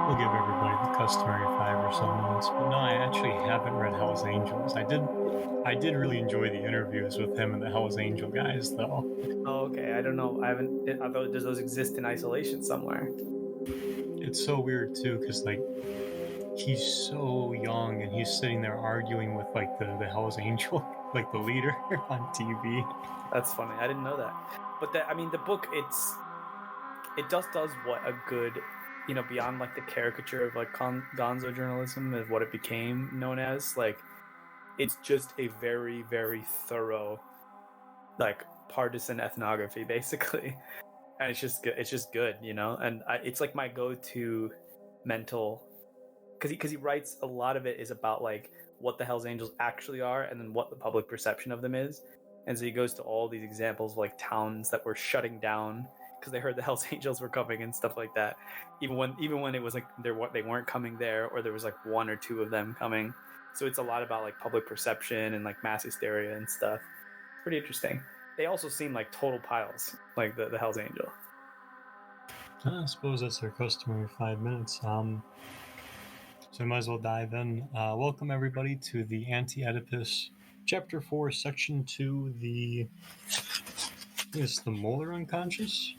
We'll give everybody the customary 5 or so minutes. But no, I actually haven't read Hell's Angels. I did really enjoy the interviews with him and the Hell's Angel guys, though. Oh, okay. I don't know. I haven't. I thought does those exist in isolation somewhere? It's so weird too, because like he's so young and he's sitting there arguing with like the Hell's Angel, like the leader on TV. That's funny. I didn't know that. But the book it just does what a good, beyond like the caricature of like Gonzo journalism and what it became known as. Like, it's just a very very thorough, like partisan ethnography, basically. And it's just good. It's just good, And it's like my go-to mental, because he writes a lot of it is about like what the Hell's Angels actually are, and then what the public perception of them is. And so he goes to all these examples of like towns that were shutting down because they heard the Hell's Angels were coming and stuff like that. Even when it was like they weren't coming there, or there was like one or two of them coming. So it's a lot about like public perception and like mass hysteria and stuff. It's pretty interesting. They also seem like total piles, like the Hell's Angel. I suppose that's our customary 5 minutes. So we might as well dive in. Welcome everybody to the Anti-Oedipus, Chapter 4, Section 2, the molar unconscious?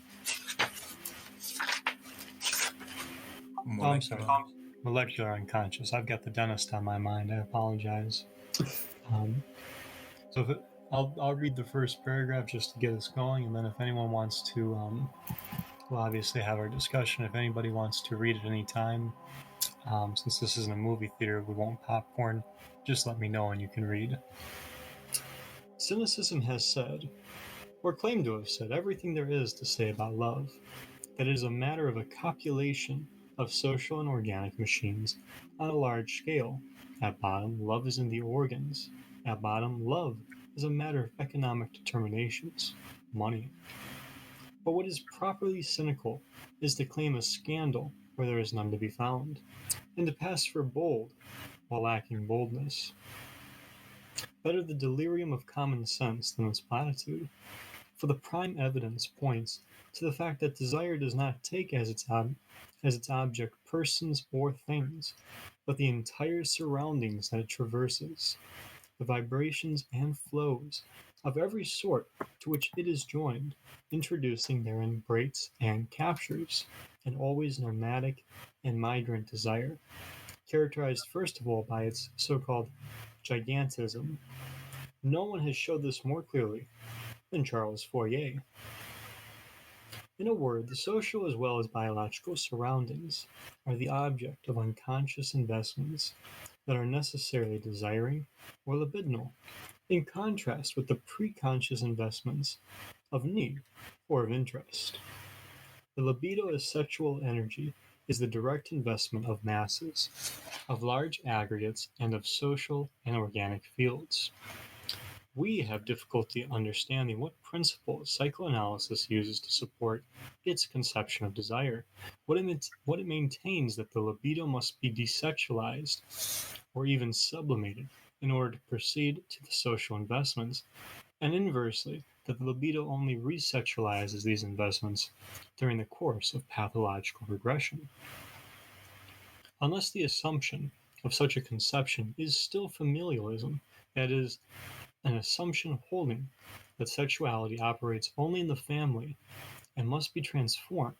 Molecular. I'm sorry. Molecular unconscious. I've got the dentist on my mind. I apologize. I'll read the first paragraph just to get us going, and then if anyone wants to, we'll obviously have our discussion. If anybody wants to read at any time, since this isn't a movie theater, we won't popcorn. Just let me know and you can read. Cynicism has said, or claimed to have said, everything there is to say about love. That it is a matter of a copulation of social and organic machines on a large scale. At bottom, love is in the organs. At bottom, love is a matter of economic determinations, money. But what is properly cynical is to claim a scandal where there is none to be found, and to pass for bold while lacking boldness. Better the delirium of common sense than its platitude, for the prime evidence points to the fact that desire does not take as its object persons or things, but the entire surroundings that it traverses, the vibrations and flows of every sort to which it is joined, introducing therein breaks and captures, an always nomadic and migrant desire, characterized first of all by its so-called gigantism. No one has showed this more clearly than Charles Fourier. In a word, the social as well as biological surroundings are the object of unconscious investments that are necessarily desiring or libidinal, in contrast with the preconscious investments of need or of interest. The libido as sexual energy is the direct investment of masses, of large aggregates, and of social and organic fields. We have difficulty understanding what principles psychoanalysis uses to support its conception of desire, what it maintains that the libido must be desexualized or even sublimated in order to proceed to the social investments, and inversely, that the libido only resexualizes these investments during the course of pathological regression. Unless the assumption of such a conception is still familialism, that is, an assumption holding that sexuality operates only in the family and must be transformed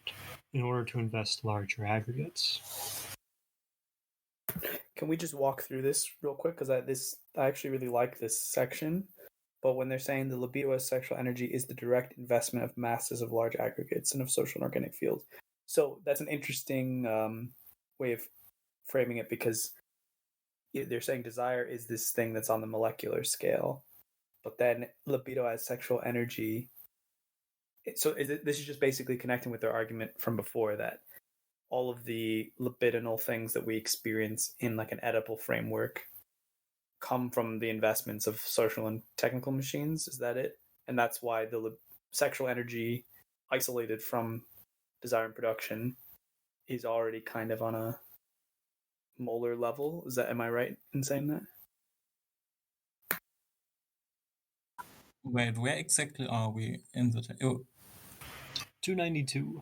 in order to invest larger aggregates. Can we just walk through this real quick? Because I actually really like this section. But when they're saying the libido as sexual energy is the direct investment of masses of large aggregates and of social and organic fields. So that's an interesting way of framing it, because they're saying desire is this thing that's on the molecular scale. But then libido as sexual energy. So this is just basically connecting with their argument from before that all of the libidinal things that we experience in like an Oedipal framework come from the investments of social and technical machines. Is that it? And that's why the sexual energy isolated from desire and production is already kind of on a molar level. Am I right in saying that? Wait, where exactly are we in the 292.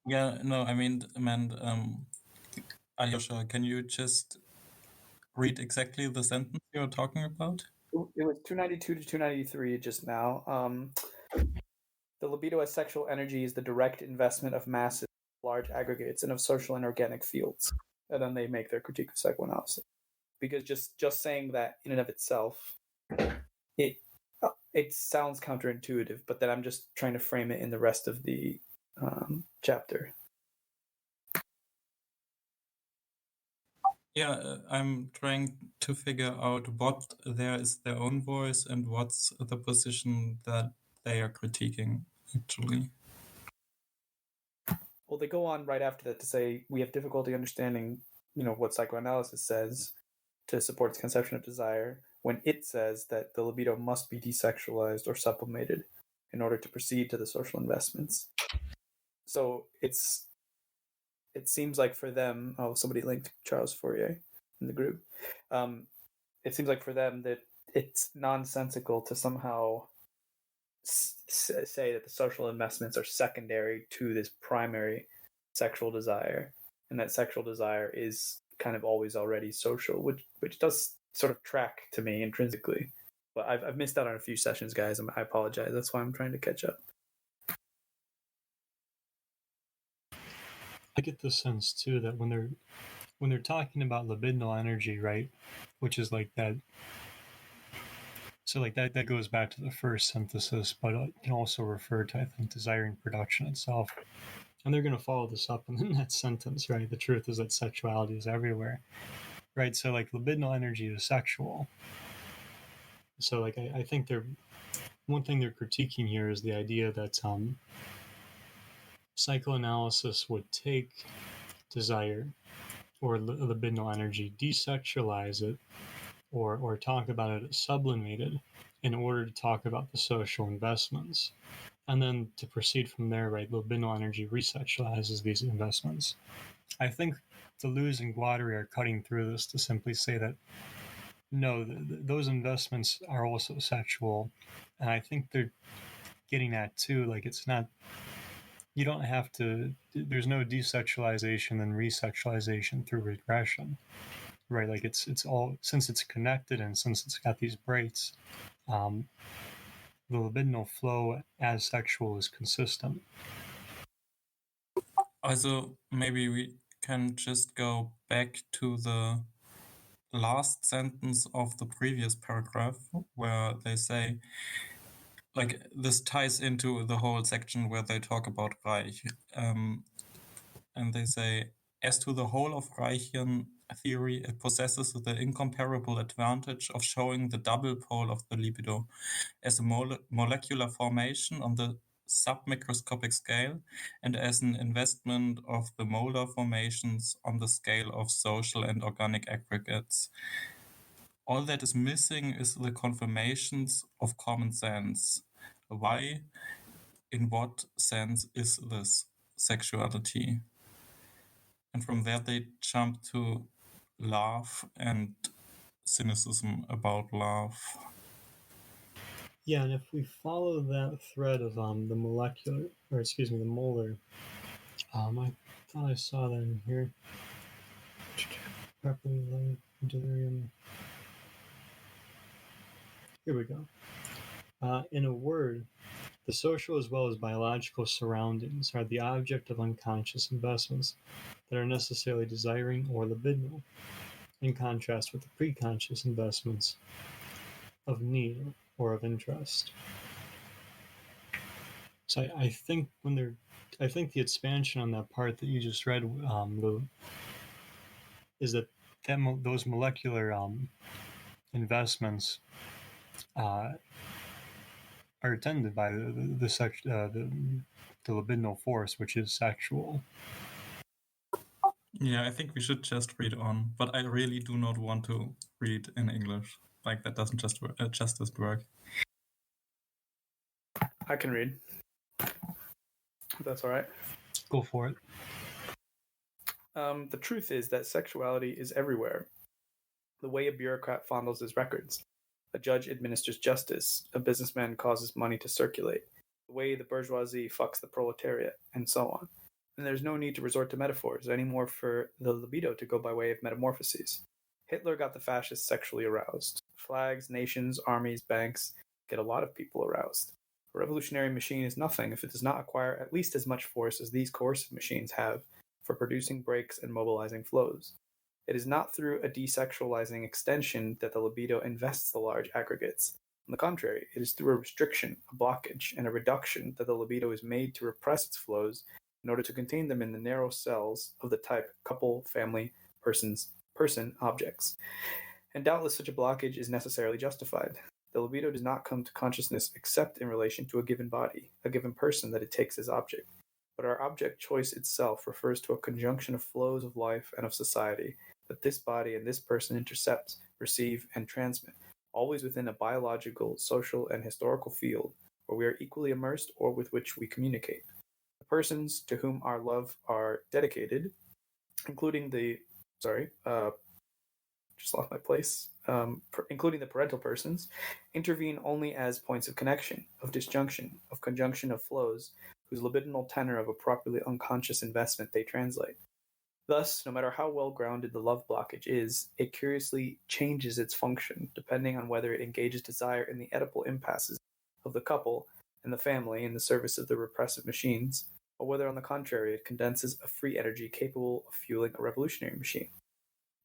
Yeah, no, I meant Alyosha, can you just read exactly the sentence you're talking about? It was 292 to 293 just now. The libido as sexual energy is the direct investment of masses, large aggregates, and of social and organic fields. And then they make their critique of psychoanalysis. Because just saying that in and of itself, it sounds counterintuitive, but then I'm just trying to frame it in the rest of the chapter. Yeah, I'm trying to figure out what there is their own voice and what's the position that they are critiquing, actually. Well, they go on right after that to say we have difficulty understanding, what psychoanalysis says to support its conception of desire when it says that the libido must be desexualized or sublimated in order to proceed to the social investments. So it seems like for them, somebody linked Charles Fourier in the group. It seems like for them that it's nonsensical to somehow say that the social investments are secondary to this primary sexual desire, and that sexual desire is kind of always already social, which does sort of track to me intrinsically. But I've missed out on a few sessions, guys. I apologize. That's why I'm trying to catch up. I get the sense too that when they're talking about libidinal energy, right, which is like that. So like that goes back to the first synthesis, but it can also refer to, I think, desiring production itself. And they're going to follow this up in the next sentence, right? The truth is that sexuality is everywhere, right? So like libidinal energy is sexual. So like I think one thing they're critiquing here is the idea that psychoanalysis would take desire or libidinal energy, desexualize it, or talk about it sublimated in order to talk about the social investments. And then to proceed from there, right, libidinal energy resexualizes these investments. I think Deleuze and Guattari are cutting through this to simply say that no, those investments are also sexual. And I think they're getting at too, like it's not, you don't have to, there's no desexualization and resexualization through regression, right? Like it's all, since it's connected and since it's got these breaks, the libidinal flow as sexual is consistent. Also, maybe we can just go back to the last sentence of the previous paragraph where they say, like, this ties into the whole section where they talk about Reich. And they say, as to the whole of Reichian theory, it possesses the incomparable advantage of showing the double pole of the libido as a molecular formation on the submicroscopic scale and as an investment of the molar formations on the scale of social and organic aggregates. All that is missing is the confirmations of common sense. Why, in what sense is this sexuality? And from there they jump to love and cynicism about love. Yeah, and if we follow that thread of the molecular, or excuse me, the molar, I thought I saw that in here. Properly light, delirium. Here we go. In a word, the social as well as biological surroundings are the object of unconscious investments that are necessarily desiring or libidinal, in contrast with the preconscious investments of need or of interest. So I think I think the expansion on that part that you just read, is that those molecular investments are attended by the libidinal force, which is sexual. Yeah, I think we should just read on, but I really do not want to read in English. Like, that doesn't just work. I can read. If that's all right. Go for it. The truth is that sexuality is everywhere. The way a bureaucrat fondles his records, a judge administers justice, a businessman causes money to circulate, the way the bourgeoisie fucks the proletariat, and so on. and there's no need to resort to metaphors anymore for the libido to go by way of metamorphoses. Hitler got the fascists sexually aroused. Flags, nations, armies, banks get a lot of people aroused. A revolutionary machine is nothing if it does not acquire at least as much force as these coercive machines have for producing breaks and mobilizing flows. It is not through a desexualizing extension that the libido invests the large aggregates. On the contrary, it is through a restriction, a blockage, and a reduction that the libido is made to repress its flows in order to contain them in the narrow cells of the type couple, family, person, objects. And doubtless such a blockage is necessarily justified. The libido does not come to consciousness except in relation to a given body, a given person that it takes as object. But our object choice itself refers to a conjunction of flows of life and of society that this body and this person intercept, receive, and transmit, always within a biological, social, and historical field where we are equally immersed or with which we communicate. The persons to whom our love are dedicated, including the including the parental persons, intervene only as points of connection, of disjunction, of conjunction of flows, whose libidinal tenor of a properly unconscious investment they translate. Thus, no matter how well-grounded the love blockage is, it curiously changes its function, depending on whether it engages desire in the Oedipal impasses of the couple and the family in the service of the repressive machines, or whether, on the contrary, it condenses a free energy capable of fueling a revolutionary machine.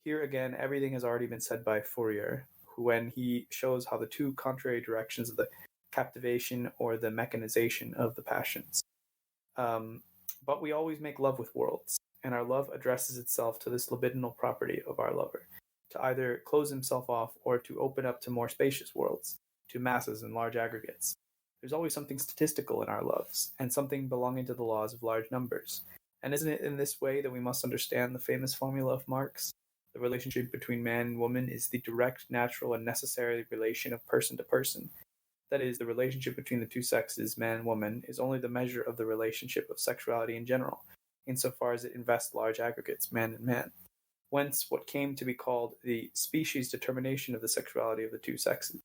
Here again, everything has already been said by Fourier, when he shows how the two contrary directions of the captivation or the mechanization of the passions. But we always make love with worlds, and our love addresses itself to this libidinal property of our lover, to either close himself off or to open up to more spacious worlds, to masses and large aggregates. There's always something statistical in our loves, and something belonging to the laws of large numbers. And isn't it in this way that we must understand the famous formula of Marx? The relationship between man and woman is the direct, natural, and necessary relation of person to person. That is, the relationship between the two sexes, man and woman, is only the measure of the relationship of sexuality in general, insofar as it invests large aggregates, man and man. Whence what came to be called the species determination of the sexuality of the two sexes.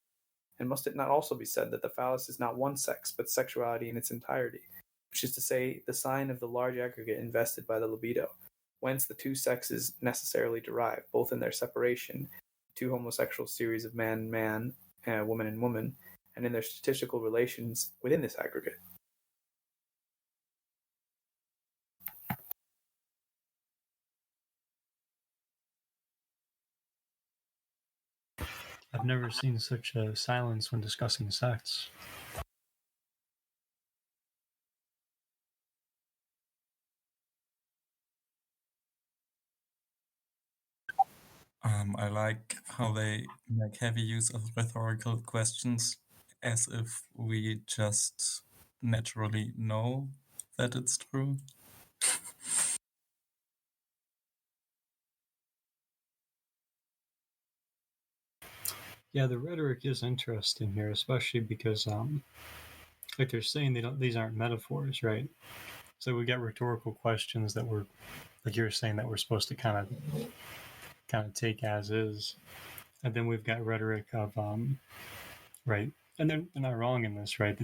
And must it not also be said that the phallus is not one sex, but sexuality in its entirety, which is to say, the sign of the large aggregate invested by the libido, whence the two sexes necessarily derive, both in their separation, two homosexual series of man and man, woman and woman, and in their statistical relations within this aggregate. I've never seen such a silence when discussing sex. I like how they make heavy use of rhetorical questions as if we just naturally know that it's true. Yeah, the rhetoric is interesting here, especially because, like they're saying, these aren't metaphors, right? So we get rhetorical questions that we're, like you were saying, that we're supposed to kind of take as is, and then we've got rhetoric of, right, and they're not wrong in this, right?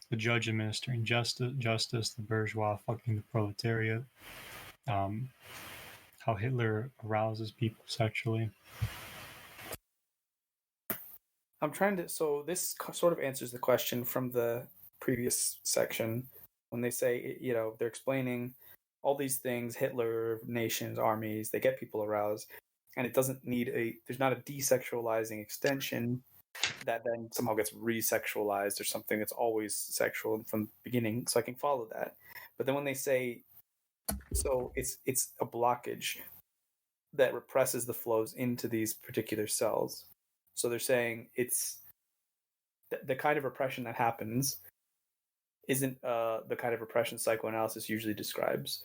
The judge administering justice, the bourgeois fucking the proletariat, how Hitler arouses people sexually. I'm trying to. So this sort of answers the question from the previous section when they say, they're explaining all these things: Hitler, nations, armies. They get people aroused, and it doesn't need there's not a desexualizing extension that then somehow gets resexualized or something. It's always sexual from the beginning. So I can follow that. But then when they say, so it's a blockage that represses the flows into these particular cells. So they're saying it's the kind of repression that happens isn't the kind of repression psychoanalysis usually describes.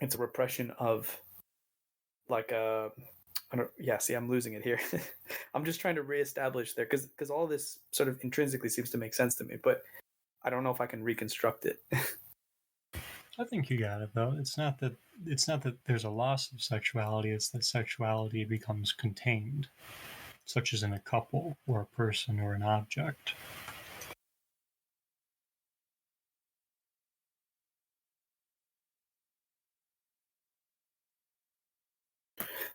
It's a repression of I'm losing it here. I'm just trying to reestablish there because all this sort of intrinsically seems to make sense to me, but I don't know if I can reconstruct it. I think you got it though. It's not that there's a loss of sexuality, it's that sexuality becomes contained, such as in a couple or a person or an object.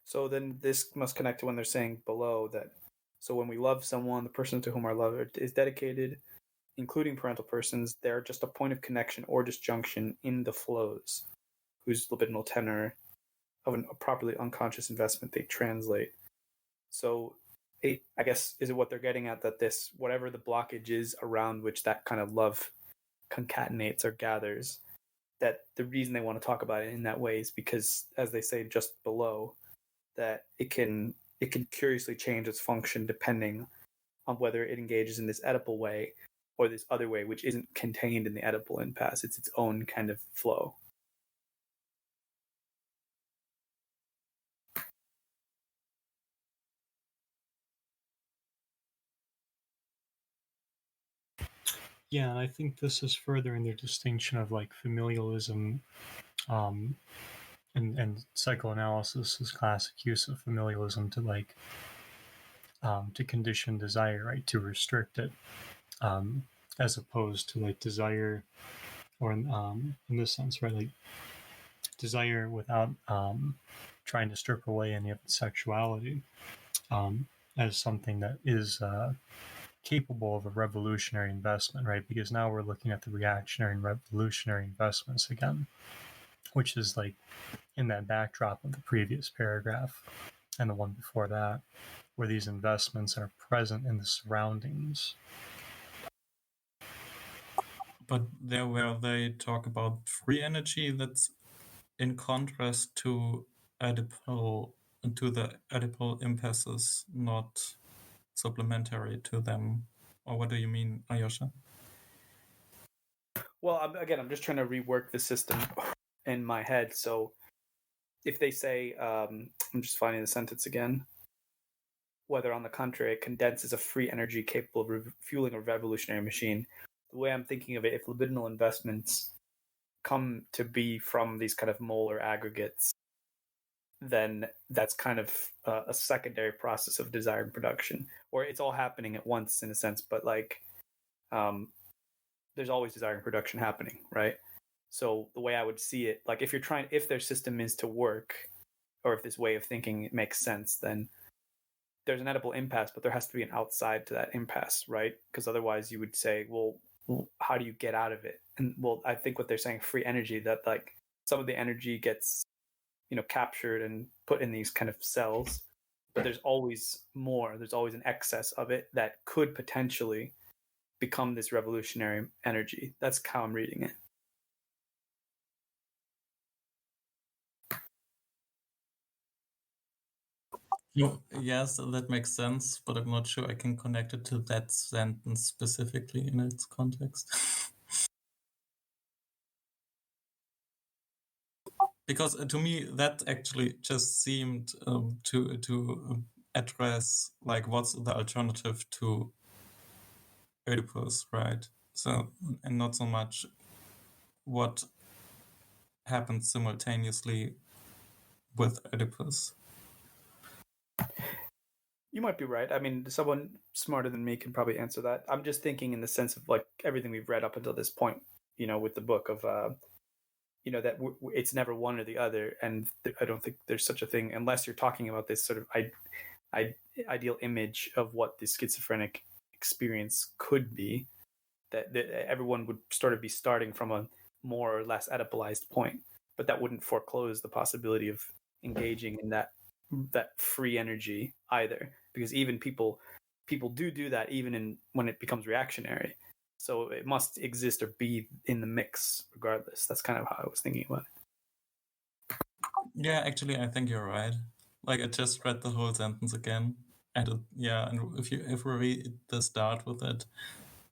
So then this must connect to when they're saying below that. So when we love someone, the person to whom our love is dedicated, including parental persons, they're just a point of connection or disjunction in the flows, whose libidinal tenor of a properly unconscious investment they translate. So I guess, is it what they're getting at, that this, whatever the blockage is around which that kind of love concatenates or gathers, that the reason they want to talk about it in that way is because, as they say just below, that it can curiously change its function depending on whether it engages in this Oedipal way or this other way, which isn't contained in the Oedipal impasse. It's its own kind of flow. Yeah, and I think this is furthering their distinction of like familialism, and psychoanalysis is classic use of familialism to like to condition desire, right, to restrict it, as opposed to like desire, or in this sense, right, like desire without trying to strip away any of its sexuality, as something that is capable of a revolutionary investment, right? Because now we're looking at the reactionary and revolutionary investments again, which is like in that backdrop of the previous paragraph and the one before that, where these investments are present in the surroundings. But there where they talk about free energy, that's in contrast to the Oedipal impasses, not supplementary to them. Or what do you mean, Ayosha? Well, I'm just trying to rework the system in my head. So if they say, I'm just finding the sentence again, whether on the contrary it condenses a free energy capable of refueling a revolutionary machine, the way I'm thinking of it, if libidinal investments come to be from these kind of molar aggregates, then that's kind of a secondary process of desire and production, or it's all happening at once in a sense, but like there's always desire and production happening, right? So the way I would see it, like if their system is to work, or if this way of thinking makes sense, then there's an Oedipal impasse, but there has to be an outside to that impasse, right? Because otherwise you would say, well, how do you get out of it? And well, I think what they're saying, free energy, that like some of the energy gets, captured and put in these kind of cells, but there's always more. There's always an excess of it that could potentially become this revolutionary energy. That's how I'm reading it. No, yes, that makes sense, but I'm not sure I can connect it to that sentence specifically in its context. Because to me, that actually just seemed to address like what's the alternative to Oedipus, right? So, and not so much what happens simultaneously with Oedipus. You might be right. I mean, someone smarter than me can probably answer that. I'm just thinking in the sense of like everything we've read up until this point, with the book of, that it's never one or the other. And I don't think there's such a thing unless you're talking about this sort of ideal image of what the schizophrenic experience could be, that everyone would sort of be starting from a more or less Oedipalized point, but that wouldn't foreclose the possibility of engaging in that free energy either, because even people do that even when it becomes reactionary, so it must exist or be in the mix regardless. That's kind of how I was thinking about it. Yeah, actually, I think you're right. Like I just read the whole sentence again, and and if we read the start with it,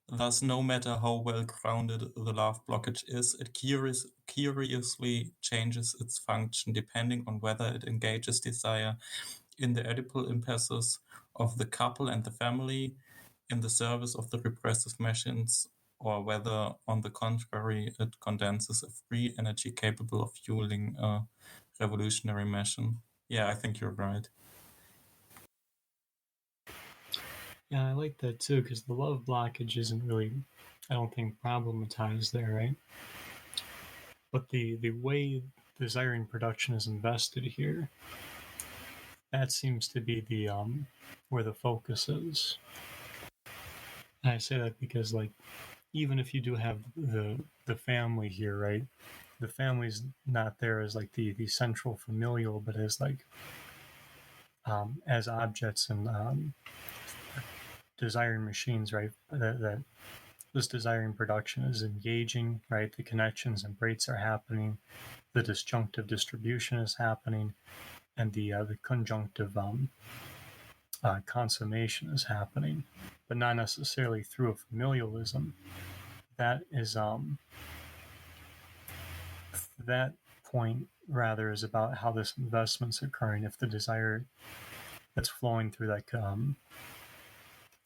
thus no matter how well grounded the love blockage is, it curiously changes its function depending on whether it engages desire in the Oedipal impasses of the couple and the family in the service of the repressive machines, or whether, on the contrary, it condenses a free energy capable of fueling a revolutionary machine. Yeah, I think you're right. Yeah, I like that too, because the love blockage isn't really, I don't think, problematized there, right? But the way desiring production is invested here that seems to be the where the focus is. And I say that because, like, even if you do have the family here, right? The family's not there as like the central familial, but as like as objects and desiring machines, right? That this desiring production is engaging, right? The connections and breaks are happening, the disjunctive distribution is happening, and the conjunctive consummation is happening, but not necessarily through a familialism. That is that point rather is about how this investment's occurring. If the desire that's flowing through that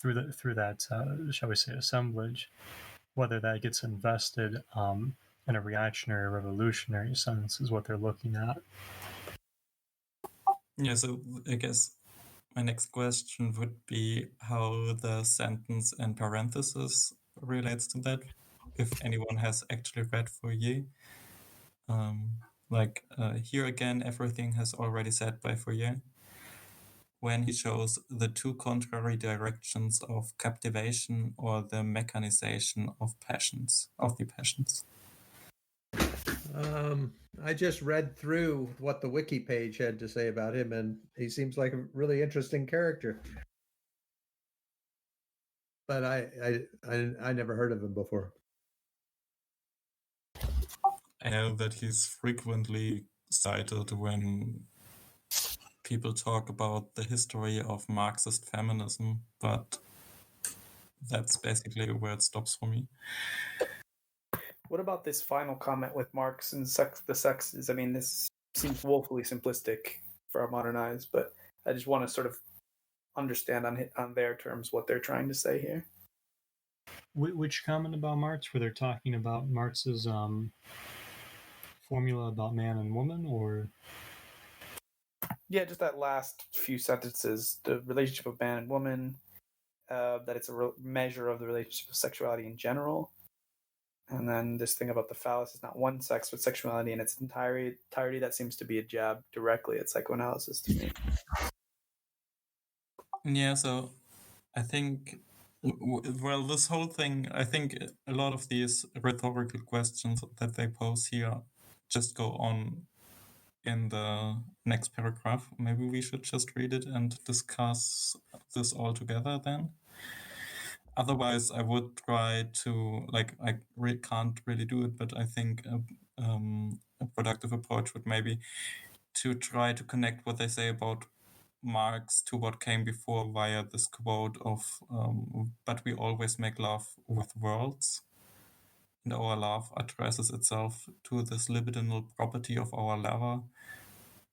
through that shall we say assemblage, whether that gets invested in a reactionary or revolutionary sense is what they're looking at. Yeah, so I guess my next question would be how the sentence in parentheses relates to that, if anyone has actually read Fourier. Here again, everything has already said by Fourier, when he shows the two contrary directions of captivation or the mechanization of the passions. I just read through what the wiki page had to say about him, and he seems like a really interesting character. But I never heard of him before. I know that he's frequently cited when people talk about the history of Marxist feminism, but that's basically where it stops for me. What about this final comment with Marx and the sexes? I mean, this seems woefully simplistic for our modern eyes, but I just want to sort of understand on their terms what they're trying to say here. Which comment about Marx, where they're talking about Marx's formula about man and woman, or? Yeah, just that last few sentences, the relationship of man and woman, that it's a measure of the relationship of sexuality in general. And then this thing about the phallus is not one sex, but sexuality in its entirety. That seems to be a jab directly at psychoanalysis to me. Yeah, so I think, well, this whole thing, I think a lot of these rhetorical questions that they pose here just go on in the next paragraph. Maybe we should just read it and discuss this all together then. Otherwise, I would try to, can't really do it, but I think a productive approach would maybe to try to connect what they say about Marx to what came before via this quote of, but we always make love with worlds. And our love addresses itself to this libidinal property of our lover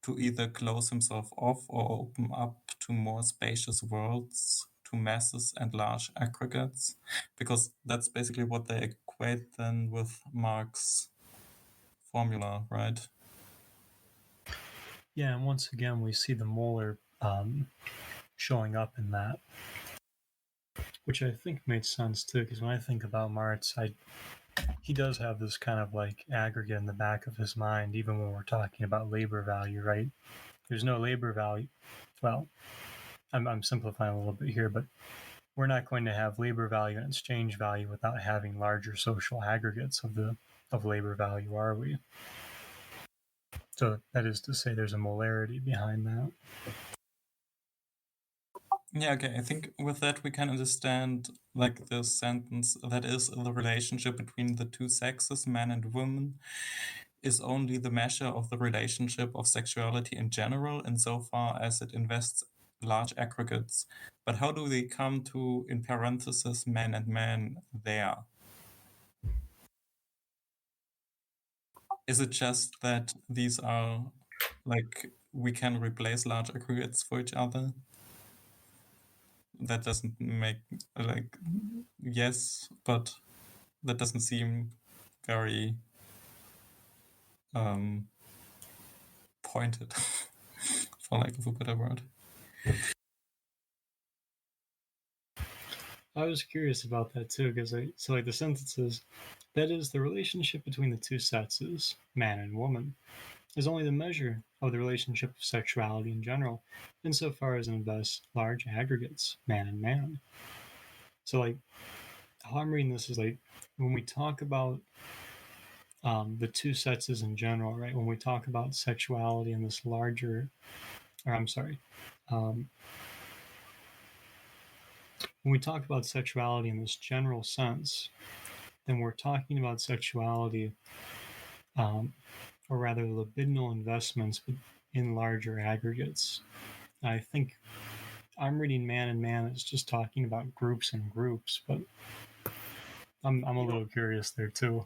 to either close himself off or open up to more spacious worlds, to masses and large aggregates, because that's basically what they equate then with Marx's formula, right? Yeah, and once again, we see the molar showing up in that, which I think makes sense too, because when I think about Marx, he does have this kind of like aggregate in the back of his mind, even when we're talking about labor value, right? There's no labor value. Well, I'm simplifying a little bit here, but we're not going to have labor value and exchange value without having larger social aggregates of labor value, are we? So that is to say there's a molarity behind that. Yeah, okay. I think with that we can understand like this sentence that is the relationship between the two sexes, man and woman, is only the measure of the relationship of sexuality in general, insofar as it invests large aggregates. But how do they come to, in parentheses, man and man there? Is it just that these are like we can replace large aggregates for each other? That doesn't make yes, but that doesn't seem very pointed, for lack of a better word. I was curious about that too, because so like the sentences, that is the relationship between the two sexes, man and woman, is only the measure of the relationship of sexuality in general, insofar as it invests large aggregates, man and man. So, like, how I'm reading this is like when we talk about the two sexes in general, right? When we talk about sexuality in this larger, or I'm sorry, when we talk about sexuality in this general sense, then we're talking about sexuality, or rather libidinal investments in larger aggregates. I think I'm reading man and man as just talking about groups and groups, but I'm a little curious there too.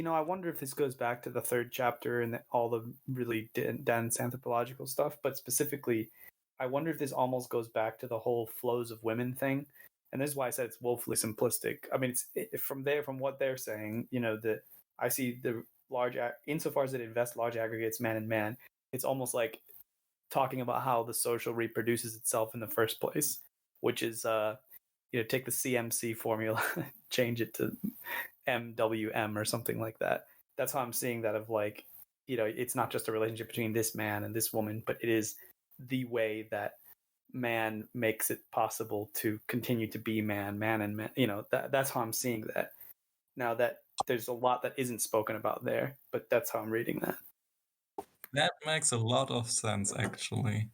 I wonder if this goes back to the third chapter and all the really dense anthropological stuff, but specifically, I wonder if this almost goes back to the whole flows of women thing. And this is why I said it's woefully simplistic. I mean, from what they're saying, that I see the large, insofar as it invests large aggregates, man and man, it's almost like talking about how the social reproduces itself in the first place, which is, take the CMC formula, change it to MWM or something like that. That's how I'm seeing that of like, it's not just a relationship between this man and this woman, but it is the way that man makes it possible to continue to be man and man. That's how I'm seeing that. Now that there's a lot that isn't spoken about there, but that's how I'm reading that. That makes a lot of sense, actually.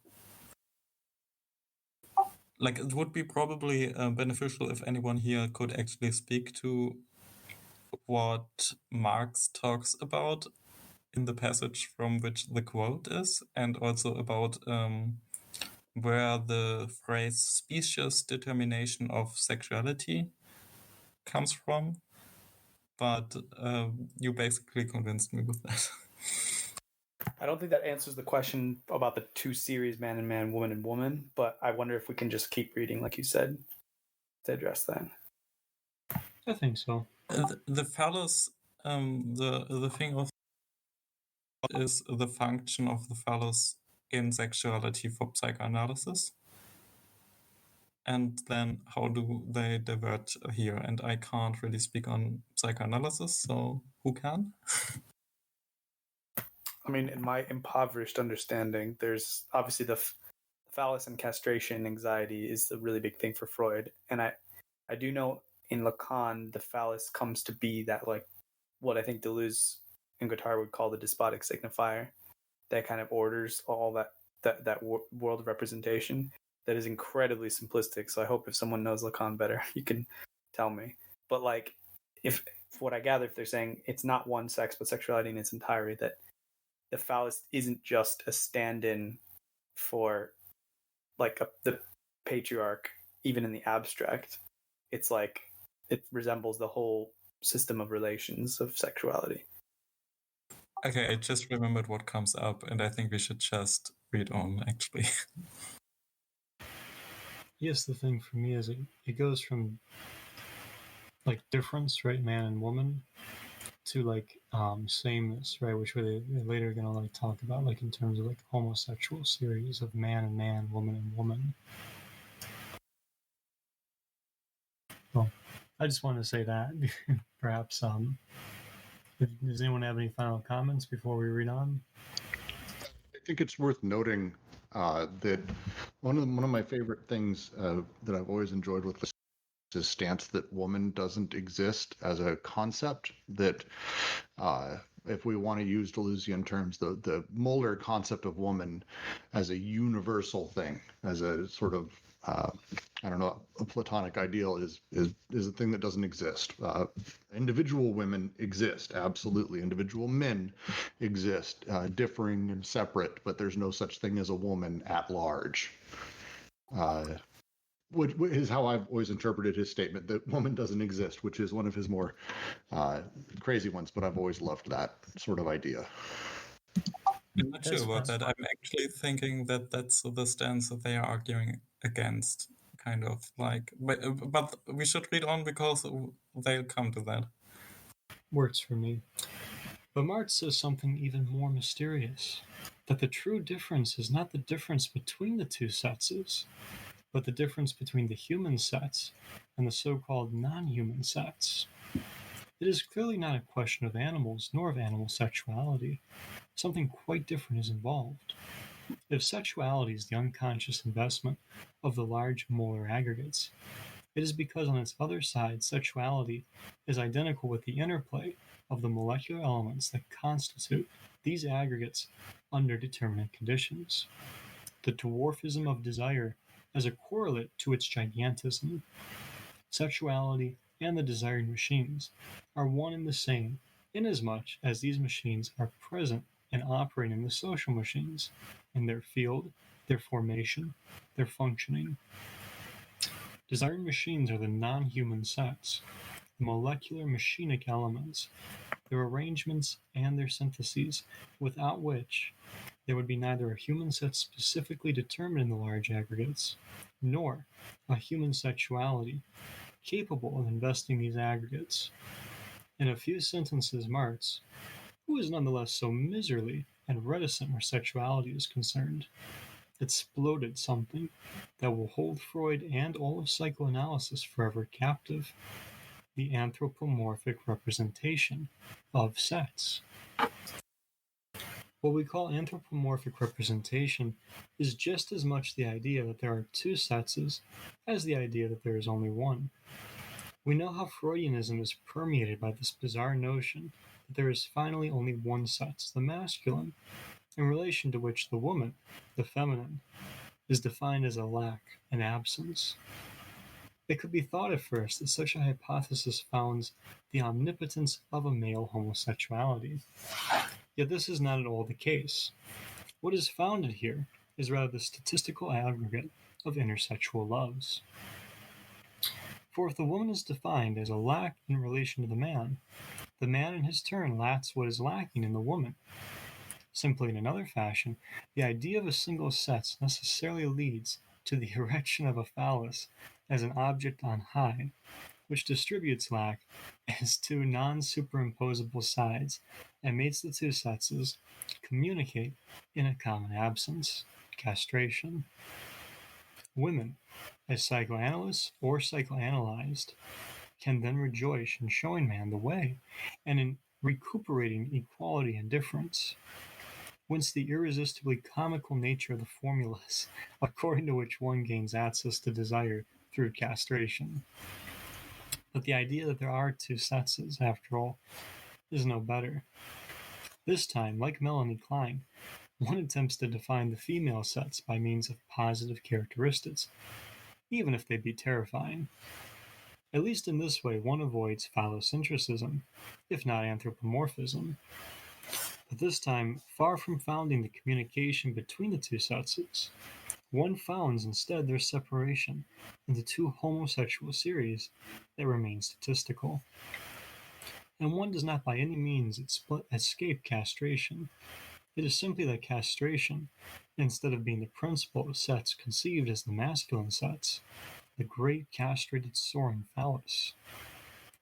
Like, it would be probably beneficial if anyone here could actually speak to what Marx talks about in the passage from which the quote is, and also about where the phrase specious determination of sexuality comes from. But you basically convinced me with that. I don't think that answers the question about the two series, man and man, woman and woman, but I wonder if we can just keep reading, like you said, to address that. I think so. The phallus, the thing of is the function of the phallus in sexuality for psychoanalysis. And then how do they divert here? And I can't really speak on psychoanalysis, so who can? I mean, in my impoverished understanding, there's obviously the phallus and castration anxiety is a really big thing for Freud. And I do know in Lacan, the phallus comes to be that, like, what I think Deleuze and Guattari would call the despotic signifier that kind of orders all that world of representation that is incredibly simplistic. So I hope if someone knows Lacan better, you can tell me. But like, if what I gather, if they're saying it's not one sex, but sexuality in its entirety, that the phallus isn't just a stand-in for like the patriarch, even in the abstract. It's like it resembles the whole system of relations of sexuality. Okay, I just remembered what comes up, and I think we should just read on, actually. Yes, the thing for me is it goes from like difference, right, man and woman, to like sameness, right, which they're later gonna like talk about, like in terms of like homosexual series of man and man, woman and woman. Well, I just wanted to say that. Perhaps does anyone have any final comments before we read on? I think it's worth noting that one of my favorite things that I've always enjoyed with this is stance that woman doesn't exist as a concept. That if we want to use Deleuzian terms, the molar concept of woman as a universal thing, as a sort of I don't know, a Platonic ideal is a thing that doesn't exist. Individual women exist, absolutely. Individual men exist, differing and separate, but there's no such thing as a woman at large. Which is how I've always interpreted his statement that woman doesn't exist, which is one of his more crazy ones, but I've always loved that sort of idea. I'm not sure about that. I'm actually thinking that that's the stance that they are arguing against, kind of like. But we should read on because they'll come to that. Works for me. But Marx says something even more mysterious, that the true difference is not the difference between the two sexes, but the difference between the human sex and the so-called non-human sex. It is clearly not a question of animals nor of animal sexuality, something quite different is involved. If sexuality is the unconscious investment of the large molar aggregates, it is because on its other side sexuality is identical with the interplay of the molecular elements that constitute these aggregates under determinate conditions. The dwarfism of desire as a correlate to its gigantism. Sexuality and the desired machines are one and the same, inasmuch as these machines are present and operating in the social machines, in their field, their formation, their functioning. Desired machines are the non-human sets, the molecular machinic elements, their arrangements and their syntheses, without which there would be neither a human set specifically determined in the large aggregates, nor a human sexuality capable of investing these aggregates. In a few sentences, Marx, who is nonetheless so miserly and reticent where sexuality is concerned, exploded something that will hold Freud and all of psychoanalysis forever captive: the anthropomorphic representation of sex. What we call anthropomorphic representation is just as much the idea that there are two sexes as the idea that there is only one. We know how Freudianism is permeated by this bizarre notion that there is finally only one sex, the masculine, in relation to which the woman, the feminine, is defined as a lack, an absence. It could be thought at first that such a hypothesis founds the omnipotence of a male homosexuality. Yet this is not at all the case. What is founded here is rather the statistical aggregate of intersexual loves. For if the woman is defined as a lack in relation to the man in his turn lacks what is lacking in the woman. Simply in another fashion, the idea of a single sex necessarily leads to the erection of a phallus as an object on high, which distributes lack as two non-superimposable sides and makes the two sexes communicate in a common absence, castration. Women, as psychoanalysts or psychoanalyzed, can then rejoice in showing man the way and in recuperating equality and difference. Whence the irresistibly comical nature of the formulas according to which one gains access to desire through castration. But the idea that there are two sexes, after all, is no better. This time, like Melanie Klein, one attempts to define the female sex by means of positive characteristics, even if they be terrifying. At least in this way, one avoids phallocentrism, if not anthropomorphism. But this time, far from founding the communication between the two sexes, one founds instead their separation into two homosexual series that remain statistical. And one does not by any means escape castration. It is simply that castration, instead of being the principle of sex conceived as the masculine sex, the great castrated soaring phallus,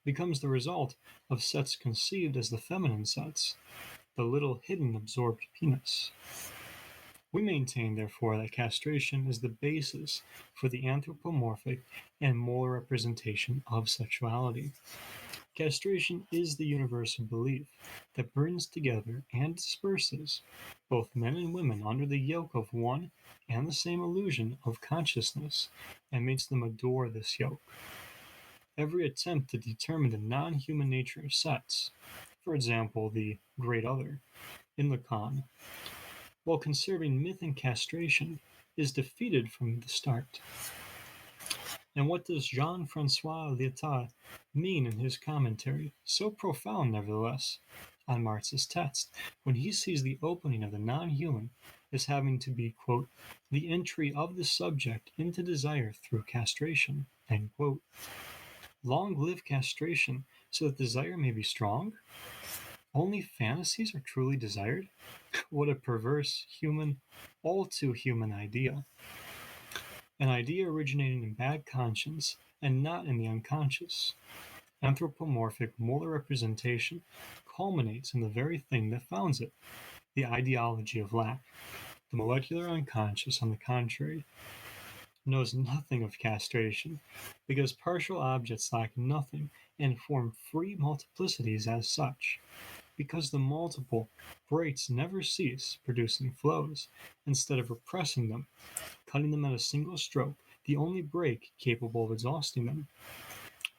becomes the result of sex conceived as the feminine sex, the little hidden absorbed penis. We maintain, therefore, that castration is the basis for the anthropomorphic and molar representation of sexuality. Castration is the universal belief that brings together and disperses both men and women under the yoke of one and the same illusion of consciousness and makes them adore this yoke. Every attempt to determine the non-human nature of sex, for example, the great other, in Lacan, while conserving myth and castration, is defeated from the start. And what does Jean-Francois Lyotard mean in his commentary, so profound nevertheless, on Marx's text, when he sees the opening of the non-human as having to be, quote, the entry of the subject into desire through castration, end quote. Long live castration, so that desire may be strong? Only fantasies are truly desired? What a perverse, human, all too human idea. An idea originating in bad conscience and not in the unconscious. Anthropomorphic molar representation culminates in the very thing that founds it, the ideology of lack. The molecular unconscious, on the contrary, knows nothing of castration, because partial objects lack nothing and form free multiplicities as such. because the multiple brights never cease producing flows, instead of repressing them, cutting them at a single stroke, the only break capable of exhausting them.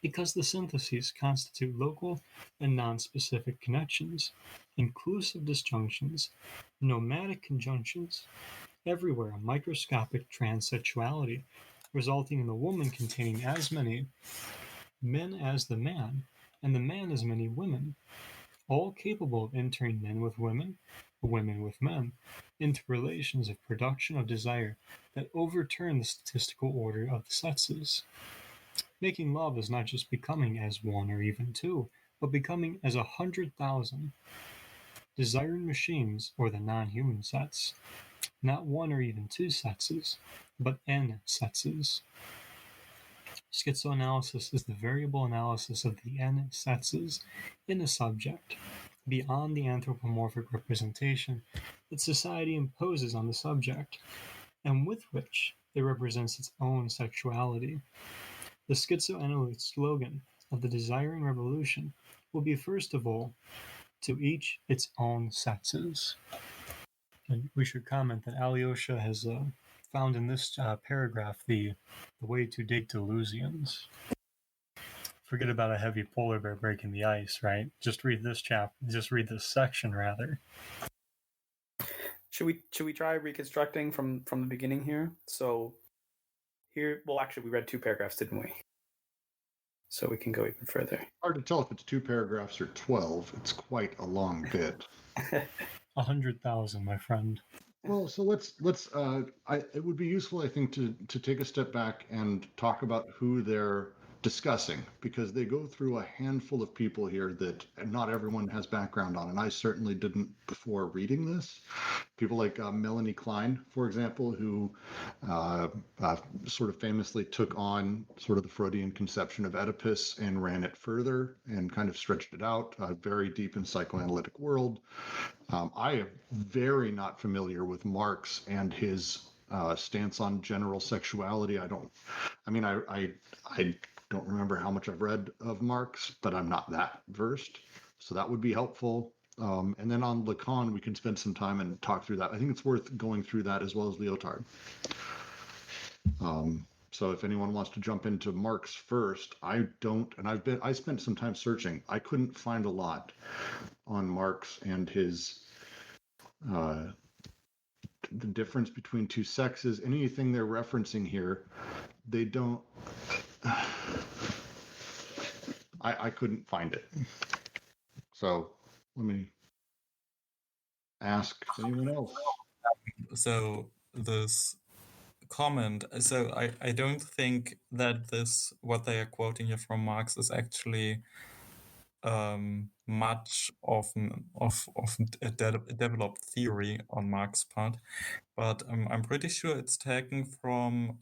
Because the syntheses constitute local and non-specific connections, inclusive disjunctions, nomadic conjunctions, everywhere a microscopic transsexuality, resulting in the woman containing as many men as the man, and the man as many women, all capable of entering men with women, women with men, into relations of production of desire that overturn the statistical order of the sexes. Making love is not just becoming as one or even two, but becoming as 100,000. Desiring machines, or the non-human sets, not one or even two sexes, but n sexes. Schizoanalysis is the variable analysis of the n sexes in a subject, beyond the anthropomorphic representation that society imposes on the subject, and with which it represents its own sexuality. The schizoanalytic slogan of the Desiring Revolution will be, first of all, to each its own sexes. And we should comment that Alyosha has found in this paragraph the way to date delusions. Forget about a heavy polar bear breaking the ice, right? Just read this this section, rather. Should we try reconstructing from the beginning here? So here, well, actually, we read 2 paragraphs, didn't we? So we can go even further. Hard to tell if it's 2 paragraphs or 12. It's quite a long bit. 100,000, my friend. Well, so let's it would be useful, I think, to take a step back and talk about who they're discussing, because they go through a handful of people here that not everyone has background on, and I certainly didn't before reading this. People like Melanie Klein, for example, who sort of famously took on sort of the Freudian conception of Oedipus and ran it further and kind of stretched it out, very deep in psychoanalytic world. I am very not familiar with Marx and his stance on general sexuality. I don't remember how much I've read of Marx, but I'm not that versed. So that would be helpful. And then on Lacan, we can spend some time and talk through that. I think it's worth going through that as well as Lyotard. So if anyone wants to jump into Marx first, I don't, and I spent some time searching. I couldn't find a lot on Marx and his the difference between two sexes. Anything they're referencing here, they don't. I couldn't find it. So let me ask anyone else. So this comment, so I don't think that this, what they are quoting here from Marx, is actually much of a developed theory on Marx's part, but I'm pretty sure it's taken from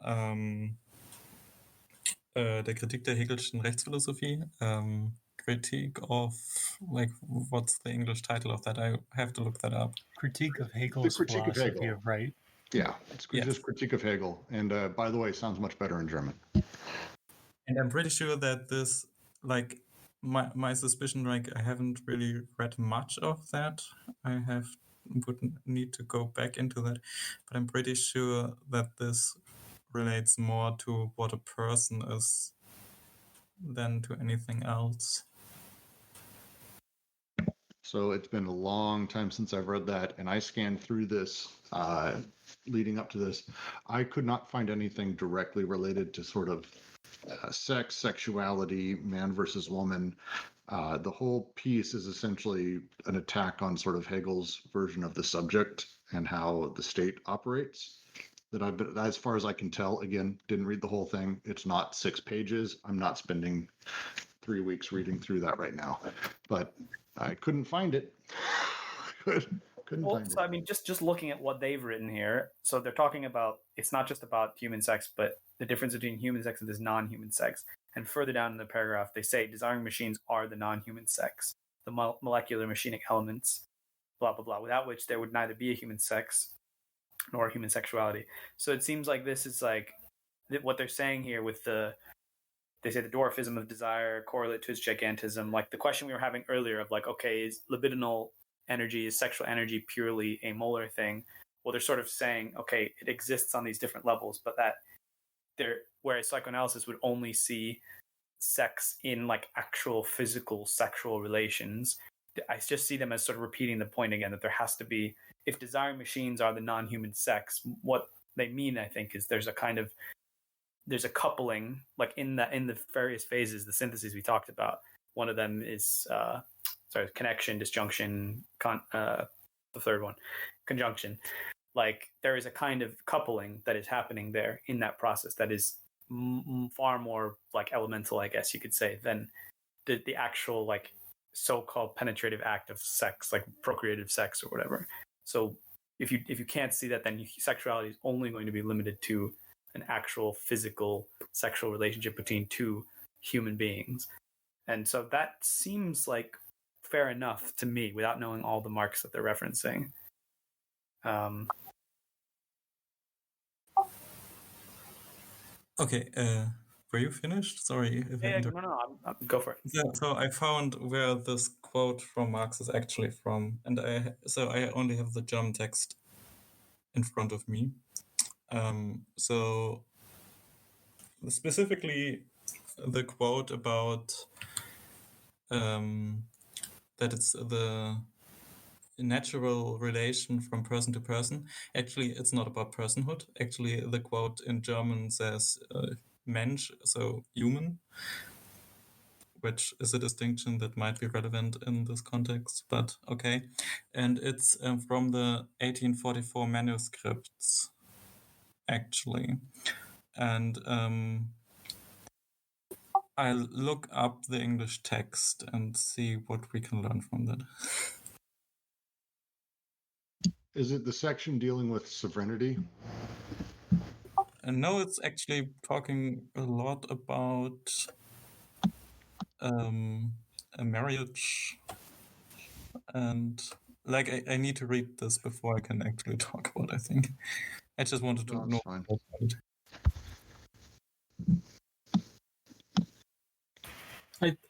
der Kritik der Hegelschen Rechtsphilosophie, critique of, like, what's the English title of that? I have to look that up. Critique of Hegel's Critique of philosophy Hegel. of right. Yeah, it's just Critique of Hegel. And by the way, it sounds much better in German. And I'm pretty sure that this, like, my suspicion, like, I haven't really read much of that. Would need to go back into that, but I'm pretty sure that this relates more to what a person is than to anything else. So it's been a long time since I've read that, and I scanned through this leading up to this. I could not find anything directly related to sort of sex, sexuality, man versus woman. The whole piece is essentially an attack on sort of Hegel's version of the subject and how the state operates. That I've been, as far as I can tell, again, didn't read the whole thing. It's not 6 pages. I'm not spending 3 weeks reading through that right now, but I couldn't find it. Couldn't find it. So I mean, just looking at what they've written here, so they're talking about, it's not just about human sex, but the difference between human sex and this non-human sex. And further down in the paragraph, they say desiring machines are the non-human sex, the molecular machinic elements, blah, blah, blah, without which there would neither be a human sex nor human sexuality. So it seems like this is like what they're saying here with the they say the dwarfism of desire correlate to its gigantism. Like the question we were having earlier of like, okay, is libidinal energy, is sexual energy purely a molar thing? Well, they're sort of saying, okay, it exists on these different levels, but that whereas psychoanalysis would only see sex in like actual physical sexual relations, I just see them as sort of repeating the point again, that there has to be, if desiring machines are the non-human sex, what they mean, I think, is there's a coupling, like in the various phases, the syntheses we talked about. One of them is connection, disjunction, the third one, conjunction. Like there is a kind of coupling that is happening there in that process that is far more like elemental, I guess you could say, than the actual like so-called penetrative act of sex, like procreative sex or whatever. So if you can't see that, then sexuality is only going to be limited to an actual physical sexual relationship between two human beings. And so that seems like fair enough to me without knowing all the marks that they're referencing. Okay, were you finished? Sorry if I interrupted. No, go for it. Yeah, so I found where this quote from Marx is actually from, and I only have the German text in front of me. So specifically, the quote about that it's the natural relation from person to person. Actually, it's not about personhood. Actually, the quote in German says Mensch, so human, which is a distinction that might be relevant in this context, but okay. And it's from the 1844 manuscripts, actually. And I'll look up the English text and see what we can learn from that. Is it the section dealing with sovereignty? And no, it's actually talking a lot about a marriage, and like I need to read this before I can actually talk about it, I think. I just wanted to know Fine. about it.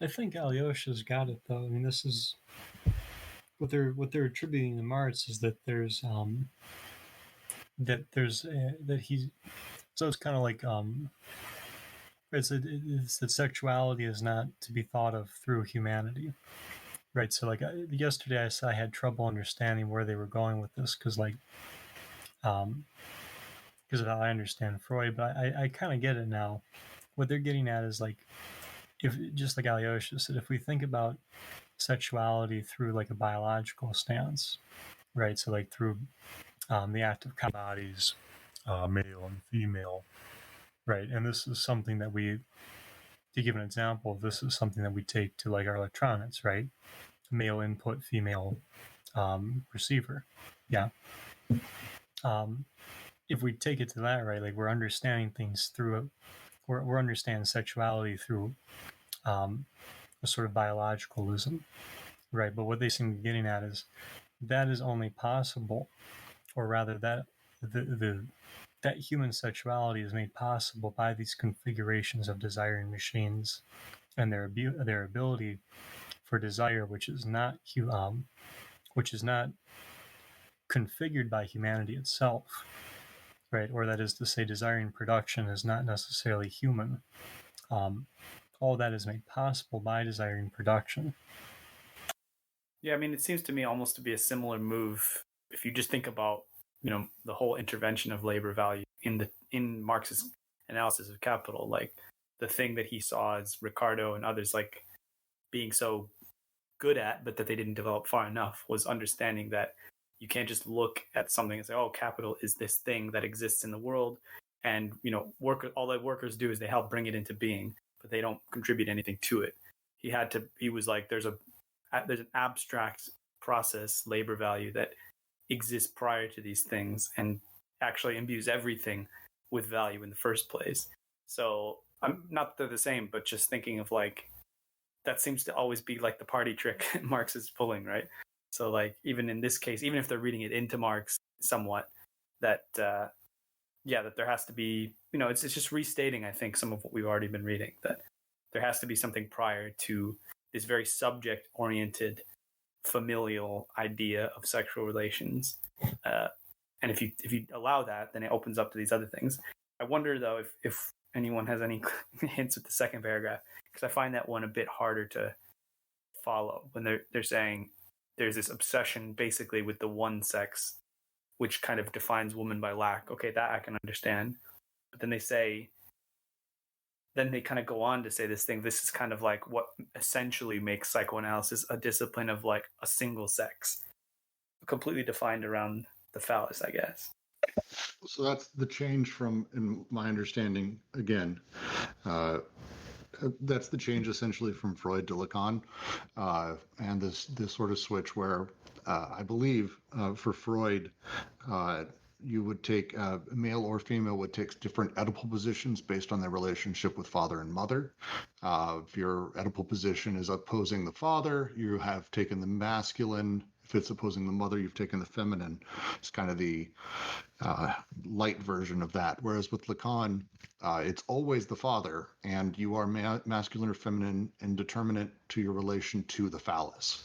I think Alyosha's got it though. I mean, this is what they're attributing to Marx is that that he's, so it's kind of like it's that sexuality is not to be thought of through humanity, right? So like yesterday I had trouble understanding where they were going with this because of how I understand Freud, but I kind of get it now. What they're getting at is like, if just like Alyosha said, if we think about sexuality through like a biological stance, right? So like through the act of bodies, male and female, right? And this is something that to give an example, this is something that we take to like our electronics, right? Male input, female receiver. Yeah. If we take it to that, right, like we're understanding things through we're understanding sexuality through a sort of biologicalism, right? But what they seem to be getting at is that is only possible, or rather that that human sexuality is made possible by these configurations of desiring machines and their ability for desire, which is not configured by humanity itself, right? Or that is to say, desiring production is not necessarily human. All that is made possible by desiring production. Yeah, I mean, it seems to me almost to be a similar move if you just think about, the whole intervention of labor value in Marx's analysis of capital. Like the thing that he saw as Ricardo and others like being so good at, but that they didn't develop far enough, was understanding that you can't just look at something and say, oh, capital is this thing that exists in the world, and all that workers do is they help bring it into being, but they don't contribute anything to it. He was like, there's an abstract process, labor value, that exists prior to these things and actually imbues everything with value in the first place. So I'm not that they're the same, but just thinking of like, that seems to always be like the party trick Marx is pulling, right? So like, even in this case, even if they're reading it into Marx somewhat, that that there has to be, it's just restating, I think, some of what we've already been reading, that there has to be something prior to this very subject-oriented familial idea of sexual relations. And if you allow that, then it opens up to these other things. I wonder, though, if anyone has any hints with the second paragraph, because I find that one a bit harder to follow when they're saying there's this obsession basically with the one sex, which kind of defines woman by lack. Okay, that I can understand. But then they kind of go on to say this thing. This is kind of like what essentially makes psychoanalysis a discipline of like a single sex, completely defined around the phallus, I guess. So that's the change from, in my understanding, again, that's the change essentially from Freud to Lacan, and this sort of switch where I believe for Freud, you would take male or female would take different Oedipal positions based on their relationship with father and mother. If your Oedipal position is opposing the father, you have taken the masculine. If it's opposing the mother, you've taken the feminine. It's kind of the light version of that. Whereas with Lacan, it's always the father, and you are masculine or feminine and determinate to your relation to the phallus.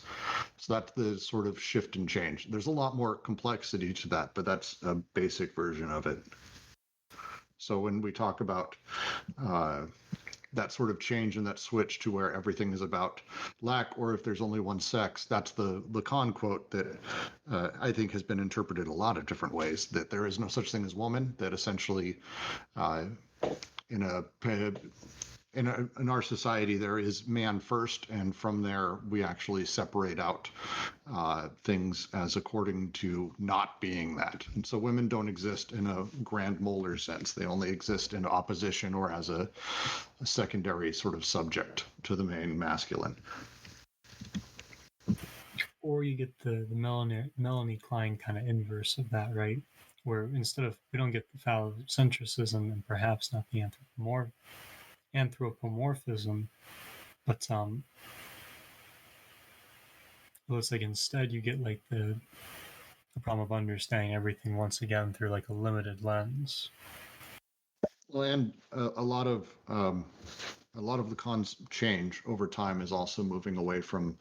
So that's the sort of shift and change. There's a lot more complexity to that, but that's a basic version of it. So when we talk about that sort of change and that switch to where everything is about lack, or if there's only one sex, that's the Lacan quote that I think has been interpreted a lot of different ways, that there is no such thing as woman, that essentially in our society, there is man first, and from there we actually separate out things as according to not being that. And so women don't exist in a grand molar sense. They only exist in opposition or as a secondary sort of subject to the main masculine. Or you get the Melanie Klein kind of inverse of that, right? Where instead of, we don't get the phallocentrism and perhaps not the anthropomorphism, but it's like instead you get like the problem of understanding everything once again through like a limited lens. Well, and a lot of Lacan's change over time is also moving away from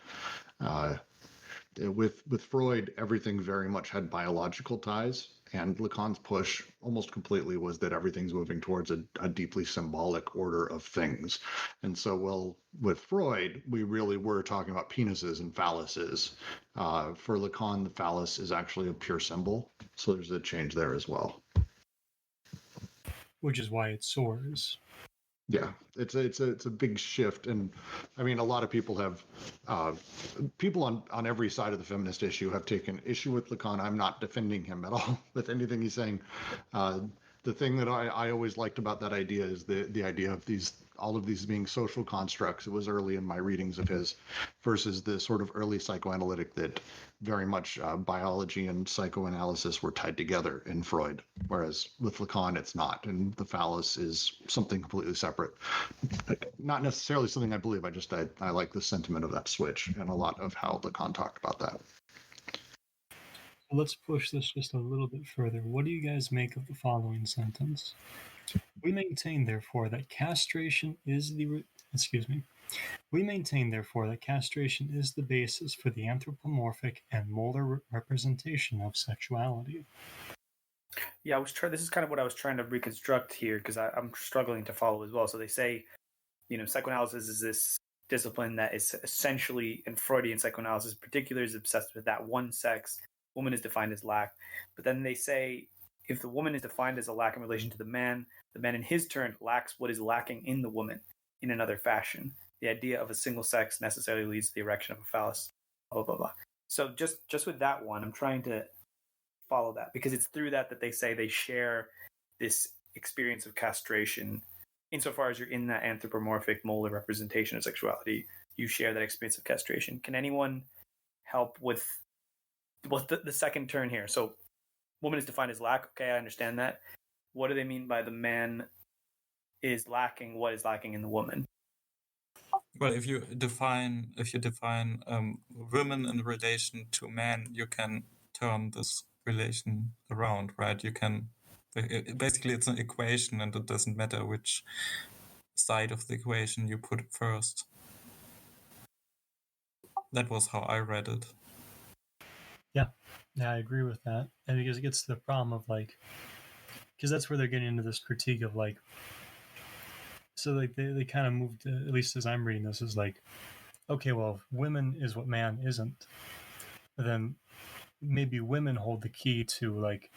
with Freud, everything very much had biological ties, and Lacan's push almost completely was that everything's moving towards a deeply symbolic order of things. And so, well, with Freud, we really were talking about penises and phalluses. For Lacan, the phallus is actually a pure symbol, so there's a change there as well. Which is why it soars. Yeah, it's a big shift, and I mean, a lot of people have people on every side of the feminist issue have taken issue with Lacan. I'm not defending him at all with anything he's saying. The thing that I always liked about that idea is the idea of all of these being social constructs. It was early in my readings of his, versus the sort of early psychoanalytic that very much biology and psychoanalysis were tied together in Freud, whereas with Lacan it's not, and the phallus is something completely separate. Not necessarily something I believe, I like the sentiment of that switch and a lot of how Lacan talked about that. Let's push this just a little bit further. What do you guys make of the following sentence? We maintain, therefore, that castration is the basis for the anthropomorphic and molar representation of sexuality. Yeah, this is kind of what I was trying to reconstruct here, because I'm struggling to follow as well. So they say, psychoanalysis is this discipline that is essentially, in Freudian psychoanalysis in particular, is obsessed with that one sex. Woman is defined as lack. But then they say, if the woman is defined as a lack in relation to the man in his turn lacks what is lacking in the woman in another fashion. The idea of a single sex necessarily leads to the erection of a phallus, blah, blah, blah. So just with that one, I'm trying to follow that, because it's through that they say they share this experience of castration. Insofar as you're in that anthropomorphic molar representation of sexuality, you share that experience of castration. Can anyone help with the second turn here? So woman is defined as lack. Okay, I understand that. What do they mean by the man is lacking? What is lacking in the woman? Well, if you define women in relation to men, you can turn this relation around, right? You can basically, it's an equation, and it doesn't matter which side of the equation you put first. That was how I read it. Yeah, I agree with that. And because it gets to the problem of like, because that's where they're getting into this critique of like, so like they kind of moved, at least as I'm reading this, is like, okay, well, if women is what man isn't, then maybe women hold the key to like,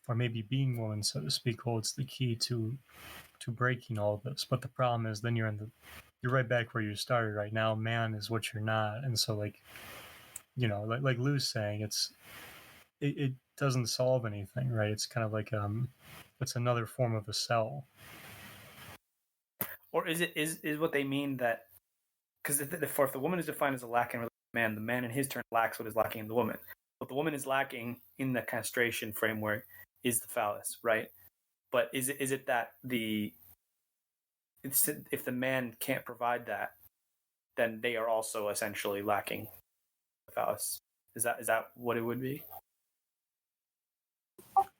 or maybe being woman, so to speak, holds the key to breaking all this. But the problem is then you're right back where you started. Right now, man is what you're not, and so like, like Lou's saying, it doesn't solve anything, right? It's kind of like it's another form of a cell. Or is what they mean that because if the woman is defined as a lacking in man, the man in his turn lacks what is lacking in the woman. What the woman is lacking in the castration framework is the phallus, right? But is it that if the man can't provide that, then they are also essentially lacking the phallus? Is that what it would be?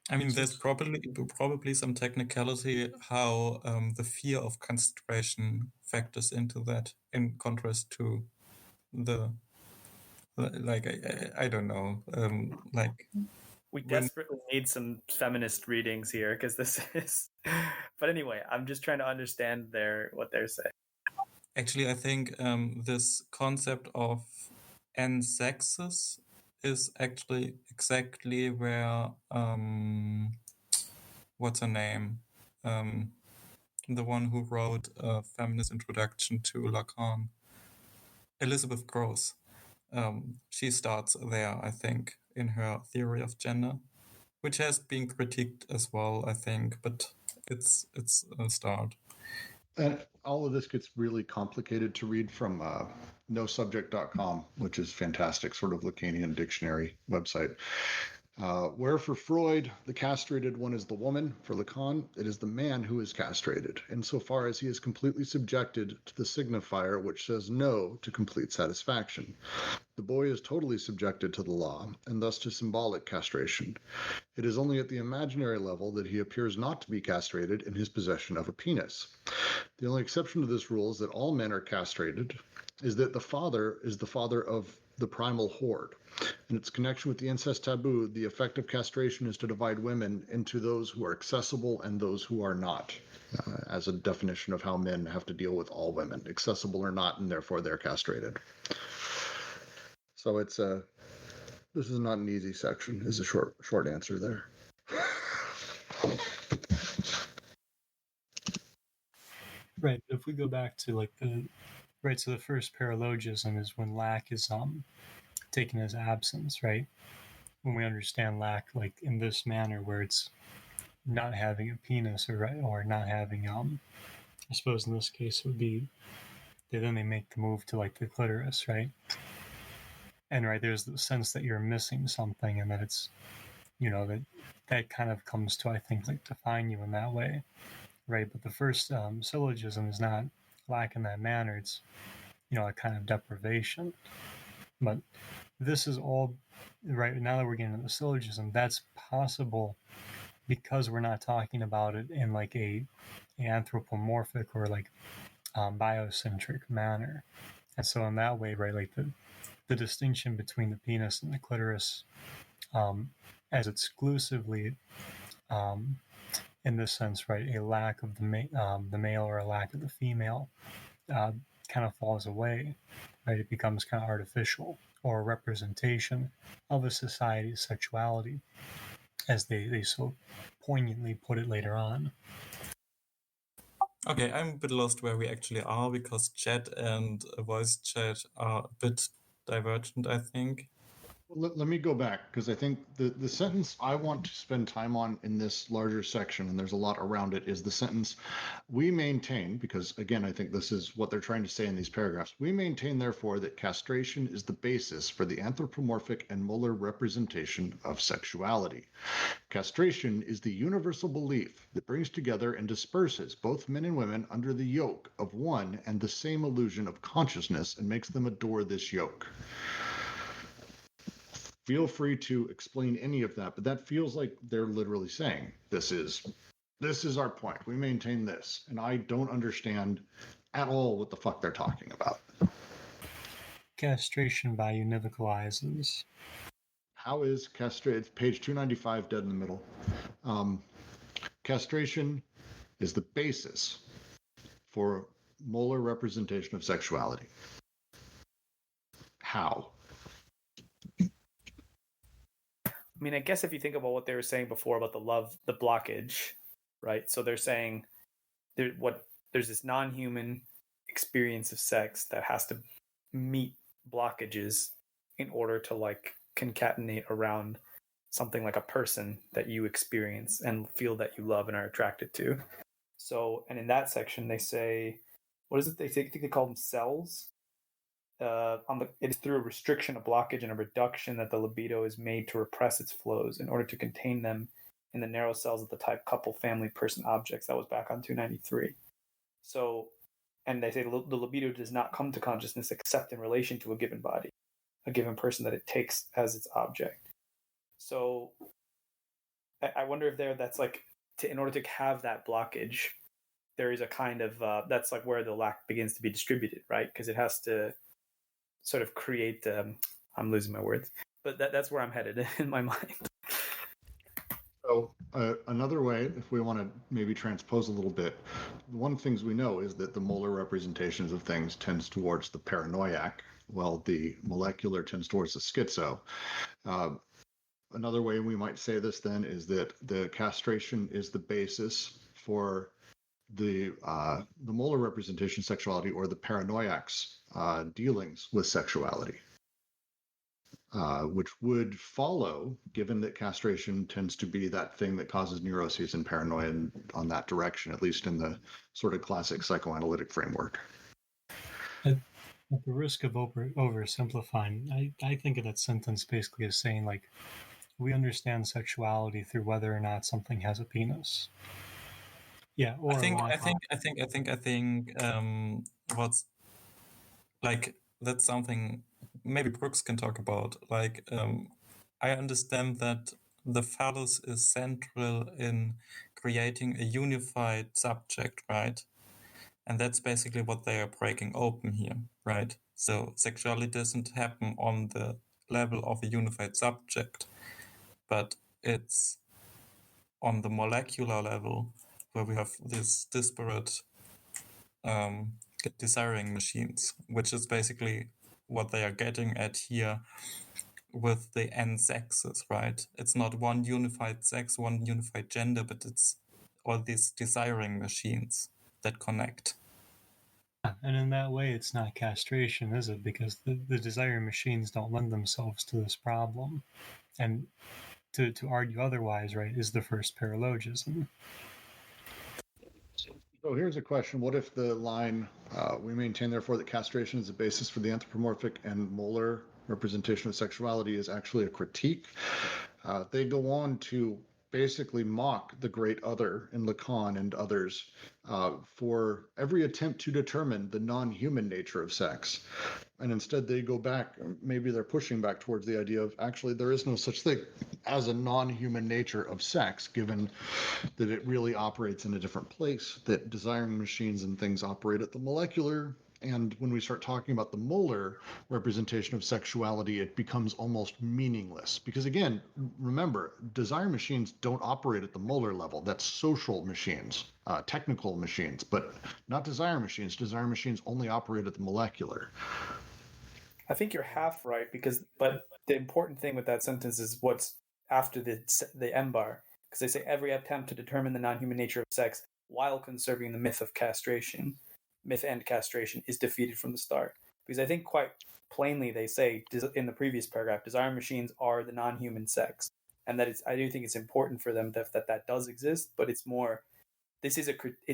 I mean, there's probably some technicality how the fear of castration factors into that, in contrast to the like I don't know like. We desperately need some feminist readings here because this is. But anyway, I'm just trying to understand what they're saying. Actually, I think this concept of n sexes is actually exactly where what's her name, the one who wrote a feminist introduction to Lacan, Elizabeth Gross. She starts there, I think, in her theory of gender, which has been critiqued as well, I think, but it's a start. And all of this gets really complicated to read from nosubject.com, which is fantastic, sort of Lacanian dictionary website. Where for Freud, the castrated one is the woman, for Lacan, it is the man who is castrated, insofar as he is completely subjected to the signifier which says no to complete satisfaction. The boy is totally subjected to the law, and thus to symbolic castration. It is only at the imaginary level that he appears not to be castrated in his possession of a penis. The only exception to this rule is that all men are castrated, is that the father is the father of the primal horde. In its connection with the incest taboo, the effect of castration is to divide women into those who are accessible and those who are not, as a definition of how men have to deal with all women, accessible or not, and therefore they're castrated. So it's this is not an easy section, is a short answer there. Right. If we go back to like so the first paralogism is when lack is taken as absence, right? When we understand lack like in this manner, where it's not having a penis or not having I suppose in this case it would be then they make the move to like the clitoris, right? And right there's the sense that you're missing something, and that it's that kind of comes to, I think, like define you in that way, right? But the first syllogism is not lack in that manner. It's a kind of deprivation. But this is all right now that we're getting into the syllogism. That's possible because we're not talking about it in like a anthropomorphic or like biocentric manner. And so in that way, right, like the distinction between the penis and the clitoris as exclusively in this sense, right, a lack of the male or a lack of the female kind of falls away, right? It becomes kind of artificial, or a representation of a society's sexuality, as they so poignantly put it later on. Okay, I'm a bit lost where we actually are, because chat and voice chat are a bit divergent, I think. Let me go back, because I think the sentence I want to spend time on in this larger section, and there's a lot around it, is the sentence, we maintain, because again, I think this is what they're trying to say in these paragraphs, we maintain, therefore, that castration is the basis for the anthropomorphic and molar representation of sexuality. Castration is the universal belief that brings together and disperses both men and women under the yoke of one and the same illusion of consciousness, and makes them adore this yoke. Feel free to explain any of that, but that feels like they're literally saying this is This is our point. We maintain this. And I don't understand at all what the fuck they're talking about. Castration by univocalizes. How is castration? It's page 295, dead in the middle. Castration is the basis for molar representation of sexuality. How? I mean, I guess if you think about what they were saying before about the blockage, right? So they're saying there's this non-human experience of sex that has to meet blockages in order to like concatenate around something like a person that you experience and feel that you love and are attracted to. So, and in that section, they say, what is it? They think they call them cells. It is through a restriction, a blockage, and a reduction that the libido is made to repress its flows in order to contain them in the narrow cells of the type couple, family, person, objects. That was back on 293. So, and they say the libido does not come to consciousness except in relation to a given body, a given person that it takes as its object. So, I wonder if that's like, in order to have that blockage, there is a kind of, that's like where the lack begins to be distributed, right? Because it has to sort of create, I'm losing my words, but that's where I'm headed in my mind. So another way, if we want to maybe transpose a little bit, one of the things we know is that the molar representations of things tends towards the paranoiac, while the molecular tends towards the schizo. Another way we might say this then is that the castration is the basis for the molar representation of sexuality, or the paranoiac's dealings with sexuality. Which would follow, given that castration tends to be that thing that causes neuroses and paranoia on that direction, at least in the sort of classic psychoanalytic framework. At the risk of oversimplifying, I think of that sentence basically as saying, like, we understand sexuality through whether or not something has a penis. Yeah, or I think what's like, that's something maybe Brooks can talk about. Like, I understand that the phallus is central in creating a unified subject, right? And that's basically what they are breaking open here, right? So sexuality doesn't happen on the level of a unified subject, but it's on the molecular level where we have these disparate desiring machines, which is basically what they are getting at here with the N sexes, right? It's not one unified sex, one unified gender, but it's all these desiring machines that connect. And in that way, it's not castration, is it? Because the desire machines don't lend themselves to this problem. And to argue otherwise, right, is the first paralogism. So here's a question. What if the line, we maintain therefore that castration is the basis for the anthropomorphic and molar representation of sexuality, is actually a critique? They go on to basically mock the great other in Lacan and others for every attempt to determine the non-human nature of sex. And instead they go back, maybe they're pushing back towards the idea of actually there is no such thing as a non-human nature of sex, given that it really operates in a different place, that desiring machines and things operate at the molecular. And when we start talking about the molar representation of sexuality, it becomes almost meaningless. Because again, remember, desire machines don't operate at the molar level. That's social machines, technical machines, but not desire machines. Desire machines only operate at the molecular. I think you're half right, but the important thing with that sentence is what's after the M bar, because they say every attempt to determine the non-human nature of sex while conserving the myth and castration is defeated from the start. Because I think quite plainly they say in the previous paragraph, desire machines are the non-human sex, and that I do think it's important for them that does exist, but it's more, it's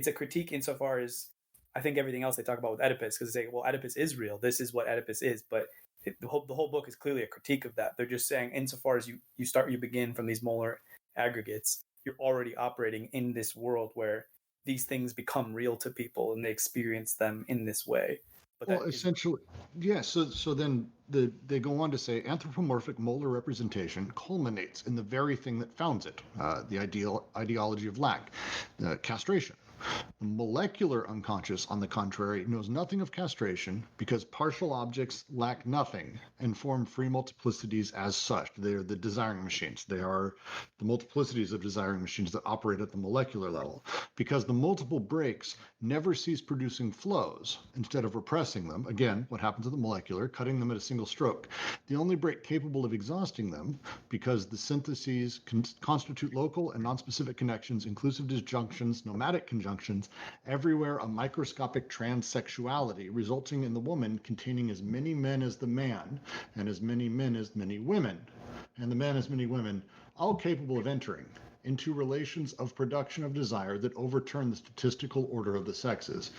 a critique insofar as I think everything else they talk about with Oedipus, because they say, well, Oedipus is real. This is what Oedipus is, but the whole book is clearly a critique of that. They're just saying, insofar as you begin from these molar aggregates, you're already operating in this world where these things become real to people and they experience them in this way. but Well, that is essentially, yeah. So then they go on to say anthropomorphic molar representation culminates in the very thing that founds it, the ideology of lack, castration. The molecular unconscious, on the contrary, knows nothing of castration because partial objects lack nothing and form free multiplicities as such. They are the desiring machines. They are the multiplicities of desiring machines that operate at the molecular level. Because the multiple breaks never cease producing flows instead of repressing them. Again, what happens at the molecular, cutting them at a single stroke. The only break capable of exhausting them, because the syntheses constitute local and nonspecific connections, inclusive disjunctions, nomadic conjunctions, everywhere a microscopic transsexuality, resulting in the woman containing as many men as the man, and as many men as many women, and the men as many women, all capable of entering into relations of production of desire that overturn the statistical order of the sexes.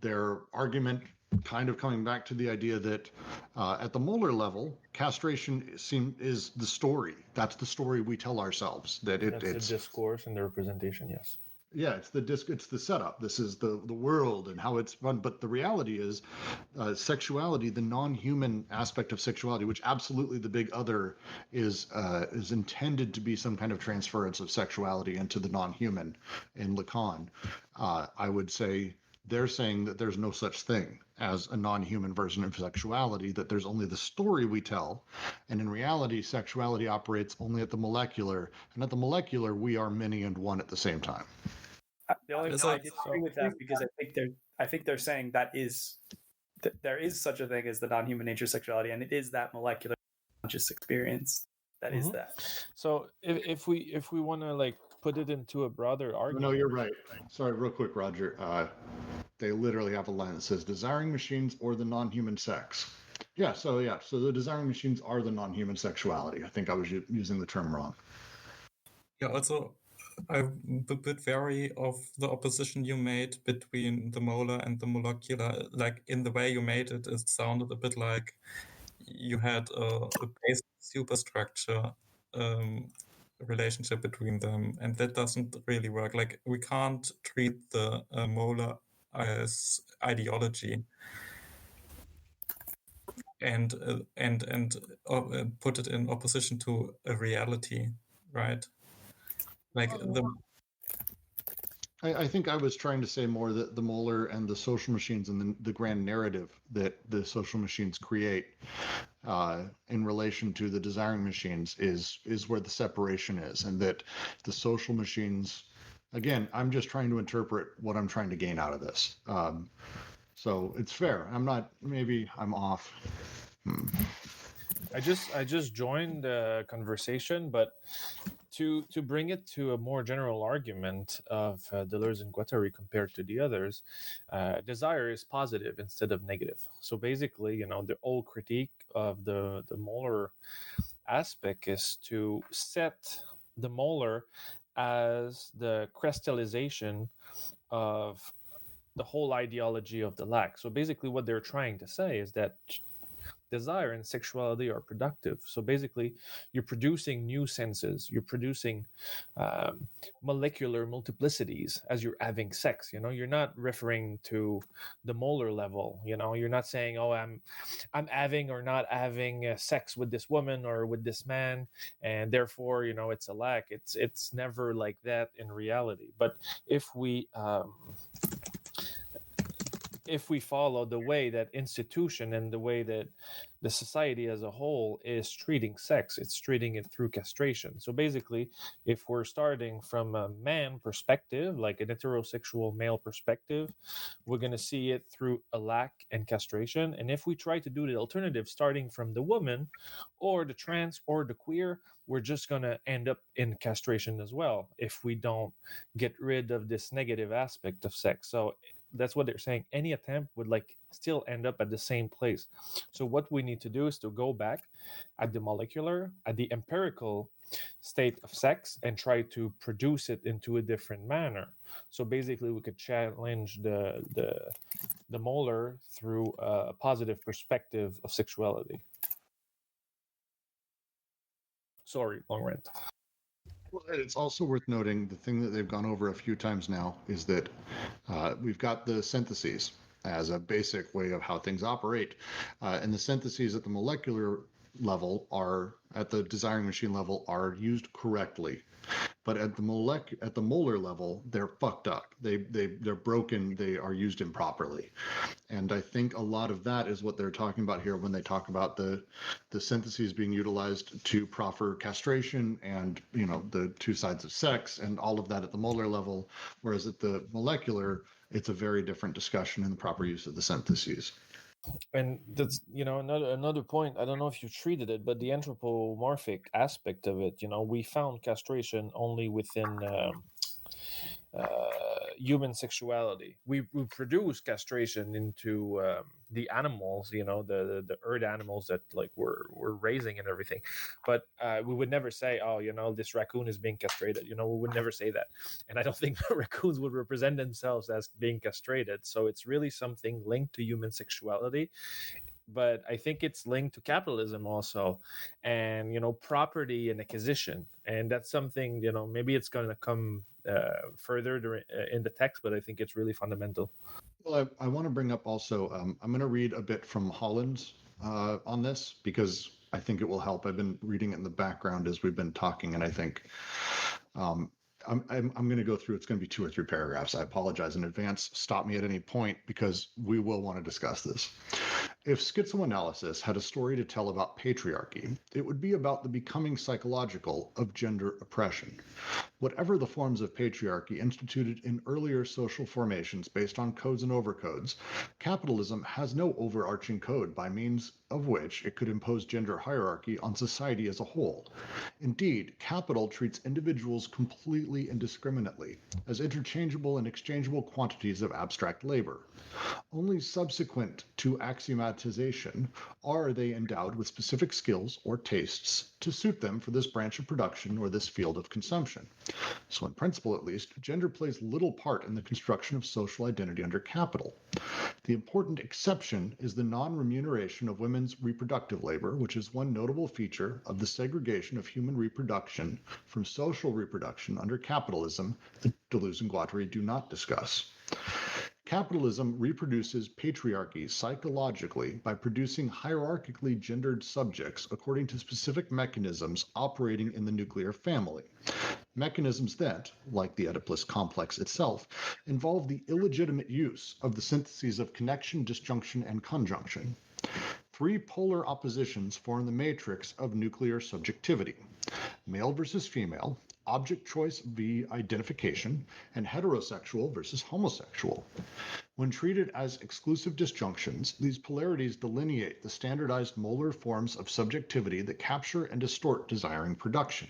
Their argument kind of coming back to the idea that at the molar level, castration is the story. That's the story we tell ourselves. That That's it's the discourse and the representation, yes. yeah, it's the setup. This is the world and how it's run. But the reality is, sexuality, the non-human aspect of sexuality, which absolutely the big other is intended to be some kind of transference of sexuality into the non-human in Lacan. I would say they're saying that there's no such thing as a non-human version of sexuality, that there's only the story we tell. And in reality, sexuality operates only at the molecular. And at the molecular, we are many and one at the same time. the only reason I disagree with that because I think they're saying that there is such a thing as the non-human nature of sexuality, and it is that molecular conscious experience that is that. So if we want to like put it into a broader argument. No, you're right. Sorry, real quick, Roger. They literally have a line that says desiring machines or the non-human sex. So the desiring machines are the non-human sexuality. I think I was using the term wrong. Yeah, also, I'm a bit wary of the opposition you made between the molar and the molecular. Like, in the way you made it, it sounded a bit like you had a basic superstructure relationship between them, and that doesn't really work. Like, we can't treat the molar as ideology and put it in opposition to a reality, right? Like I think I was trying to say more that the molar and the social machines and the grand narrative that the social machines create in relation to the desiring machines is where the separation is, and that the social machines, again, I'm just trying to interpret what I'm trying to gain out of this. So it's fair. Maybe I'm off. I just joined the conversation, but to bring it to a more general argument of Deleuze and Guattari compared to the others, desire is positive instead of negative. So basically, the old critique of the molar aspect is to set the molar as the crystallization of the whole ideology of the lack. So basically what they're trying to say is that desire and sexuality are productive. So basically, you're producing new senses. You're producing molecular multiplicities as you're having sex. You're not referring to the molar level. You're not saying, "Oh, I'm having or not having sex with this woman or with this man, and therefore, it's a lack." It's never like that in reality. But if we follow the way that institution and the way that the society as a whole is treating sex, it's treating it through castration. So basically, if we're starting from a man perspective, like an heterosexual male perspective, we're going to see it through a lack and castration. And if we try to do the alternative, starting from the woman or the trans or the queer, we're just going to end up in castration as well if we don't get rid of this negative aspect of sex. So that's what they're saying. Any attempt would still end up at the same place. So what we need to do is to go back at the molecular, at the empirical state of sex, and try to produce it into a different manner. So basically, we could challenge the molar through a positive perspective of sexuality. Sorry, long rant. Well, it's also worth noting the thing that they've gone over a few times now is that we've got the syntheses, as a basic way of how things operate. And the syntheses at the molecular level at the desiring machine level are used correctly. But at the molar level, they're fucked up. They're broken. They are used improperly, and I think a lot of that is what they're talking about here when they talk about the syntheses being utilized to proffer castration and the two sides of sex and all of that at the molar level, whereas at the molecular, it's a very different discussion in the proper use of the syntheses. And that's another point. I don't know if you treated it, but the anthropomorphic aspect of it. We found castration only within human sexuality. We produce castration into the animals, the earth animals that we're raising and everything. But we would never say, oh, this raccoon is being castrated. We would never say that. And I don't think raccoons would represent themselves as being castrated. So it's really something linked to human sexuality. But I think it's linked to capitalism also, and property and acquisition, and that's something maybe it's going to come further in the text, but I think it's really fundamental. Well, I want to bring up also. I'm going to read a bit from Holland's on this because I think it will help. I've been reading it in the background as we've been talking, and I think I'm going to go through. It's going to be 2 or 3 paragraphs. I apologize in advance. Stop me at any point because we will want to discuss this. If schizoanalysis had a story to tell about patriarchy, it would be about the becoming psychological of gender oppression. Whatever the forms of patriarchy instituted in earlier social formations based on codes and overcodes, capitalism has no overarching code by means of which it could impose gender hierarchy on society as a whole. Indeed, capital treats individuals completely indiscriminately, as interchangeable and exchangeable quantities of abstract labor. Only subsequent to axiomatization are they endowed with specific skills or tastes to suit them for this branch of production or this field of consumption. So in principle, at least, gender plays little part in the construction of social identity under capital. The important exception is the non-remuneration of women's reproductive labor, which is one notable feature of the segregation of human reproduction from social reproduction under capitalism that Deleuze and Guattari do not discuss. Capitalism reproduces patriarchy psychologically by producing hierarchically gendered subjects according to specific mechanisms operating in the nuclear family. Mechanisms that, like the Oedipus complex itself, involve the illegitimate use of the syntheses of connection, disjunction, and conjunction. 3 polar oppositions form the matrix of nuclear subjectivity: male versus female, object choice v. identification, and heterosexual versus homosexual. When treated as exclusive disjunctions, these polarities delineate the standardized molar forms of subjectivity that capture and distort desiring production.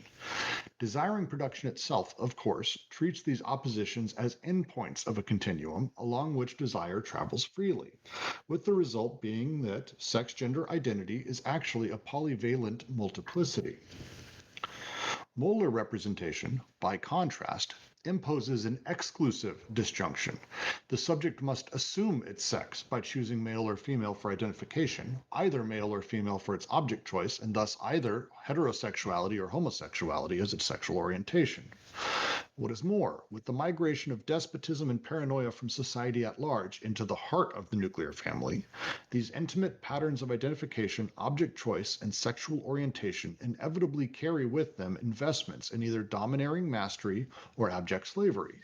Desiring production itself, of course, treats these oppositions as endpoints of a continuum along which desire travels freely, with the result being that sex-gender identity is actually a polyvalent multiplicity. Molar representation, by contrast, imposes an exclusive disjunction. The subject must assume its sex by choosing male or female for identification, either male or female for its object choice, and thus either heterosexuality or homosexuality as its sexual orientation. What is more, with the migration of despotism and paranoia from society at large into the heart of the nuclear family, these intimate patterns of identification, object choice, and sexual orientation inevitably carry with them investments in either domineering mastery or abject slavery.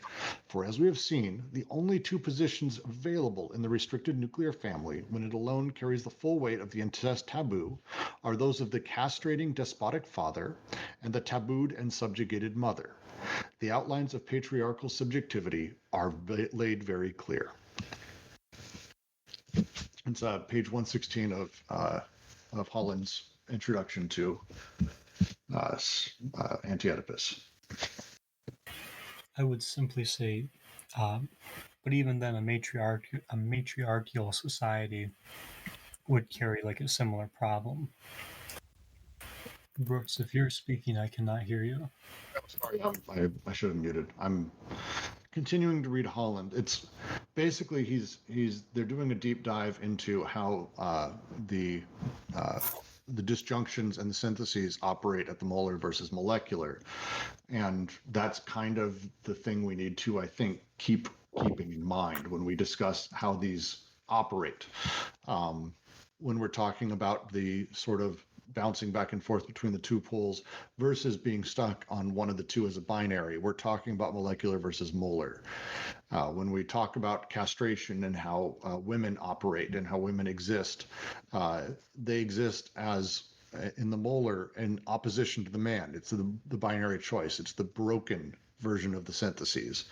For as we have seen, the only 2 positions available in the restricted nuclear family, when it alone carries the full weight of the incest taboo, are those of the castrating despotic father and the tabooed and subjugated mother. The outlines of patriarchal subjectivity are laid very clear. It's page 116 of Holland's introduction to Anti-Oedipus. I would simply say, but even then, a matriarchal society would carry a similar problem. Brooks, if you're speaking, I cannot hear you. Sorry, I should have muted. I'm continuing to read Holland. It's basically they're doing a deep dive into how the disjunctions and the syntheses operate at the molar versus molecular, and that's kind of the thing we need to, I think, keeping in mind when we discuss how these operate. When we're talking about the sort of bouncing back and forth between the two poles versus being stuck on one of the two as a binary, we're talking about molecular versus molar. When we talk about castration and how women operate and how women exist, they exist as in the molar in opposition to the man. It's the binary choice. It's the broken version of the syntheses.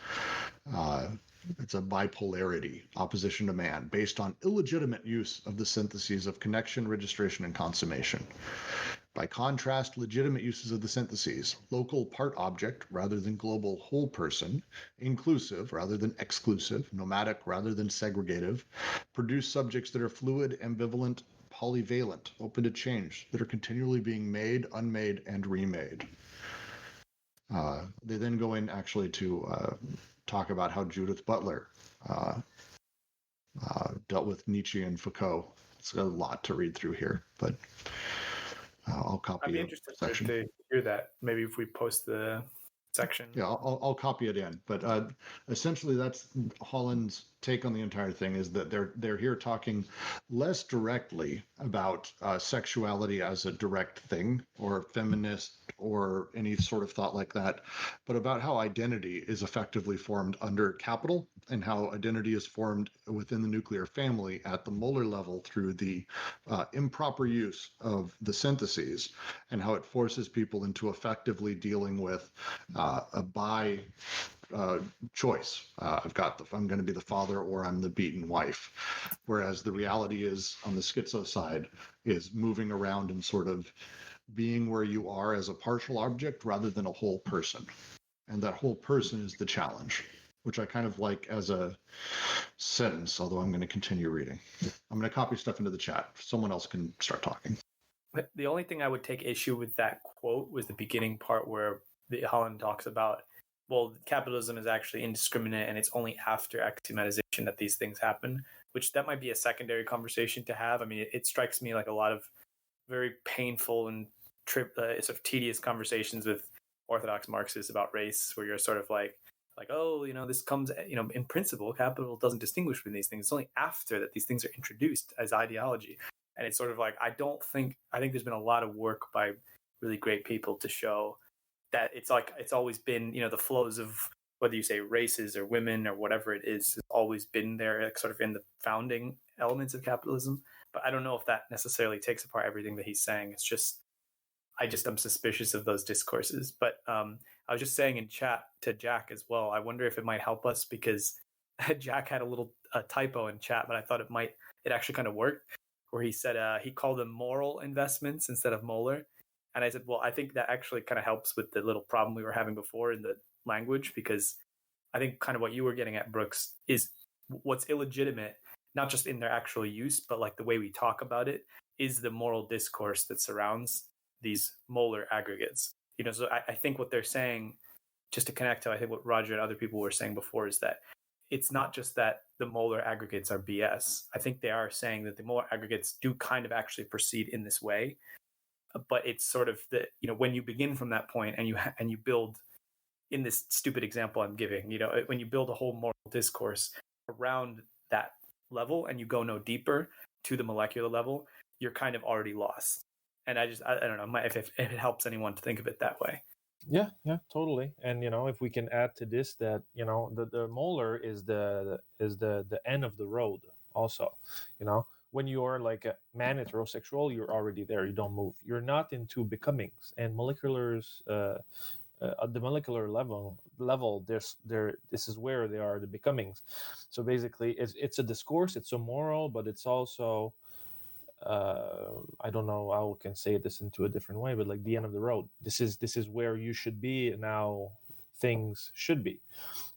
It's a bipolarity, opposition to man, based on illegitimate use of the syntheses of connection, registration, and consummation. By contrast, legitimate uses of the syntheses, local part object rather than global whole person, inclusive rather than exclusive, nomadic rather than segregative, produce subjects that are fluid, ambivalent, polyvalent, open to change, that are continually being made, unmade, and remade. They then go in actually to talk about how Judith Butler dealt with Nietzsche and Foucault. It's a lot to read through here, but I'll copy I'd be the interested section. to hear that. Maybe if we post the section. Yeah, I'll copy it in. But essentially, that's Holland's take on the entire thing, is that they're here talking less directly about sexuality as a direct thing or feminist or any sort of thought like that, but about how identity is effectively formed under capital and how identity is formed within the nuclear family at the molar level through the improper use of the syntheses, and how it forces people into effectively dealing with a by choice. I'm going to be the father or I'm the beaten wife. Whereas the reality is, on the schizo side, is moving around and sort of being where you are as a partial object rather than a whole person. And that whole person is the challenge, which I kind of like as a sentence, although I'm going to continue reading. I'm going to copy stuff into the chat. Someone else can start talking. But the only thing I would take issue with that quote was the beginning part where Holland talks about, well, capitalism is actually indiscriminate and it's only after axiomatization that these things happen, which that might be a secondary conversation to have. I mean, it strikes me like a lot of very painful and sort of tedious conversations with orthodox Marxists about race, where you're sort of like, oh, this comes, in principle, capital doesn't distinguish between these things. It's only after that these things are introduced as ideology. And it's sort of like, I think there's been a lot of work by really great people to show that it's always been, the flows of whether you say races or women or whatever it is, has always been there, like sort of in the founding elements of capitalism. But I don't know if that necessarily takes apart everything that he's saying. It's just, I'm suspicious of those discourses. But I was just saying in chat to Jack as well, I wonder if it might help us, because Jack had a typo in chat, but I thought it actually kind of worked, where he said he called them moral investments instead of molar. And I said, well, I think that actually kind of helps with the little problem we were having before in the language, because I think kind of what you were getting at, Brooks, is what's illegitimate, not just in their actual use, but like the way we talk about it, is the moral discourse that surrounds these molar aggregates. So I think what they're saying, just to connect to, I think what Roger and other people were saying before, is that it's not just that the molar aggregates are BS. I think they are saying that the molar aggregates do kind of actually proceed in this way. But it's sort of that, when you begin from that point and you build, in this stupid example I'm giving, when you build a whole moral discourse around that level and you go no deeper to the molecular level, you're kind of already lost. And I don't know if it helps anyone to think of it that way. Yeah, totally. And if we can add to this that the molar is the end of the road also. When you're like a man heterosexual, you're already there. You don't move. You're not into becomings. And moleculars, at the molecular level, this is where they are, the becomings. So basically, it's a discourse. It's a moral, but it's also, I don't know how I can say this into a different way, but like the end of the road. This is where you should be, and now things should be.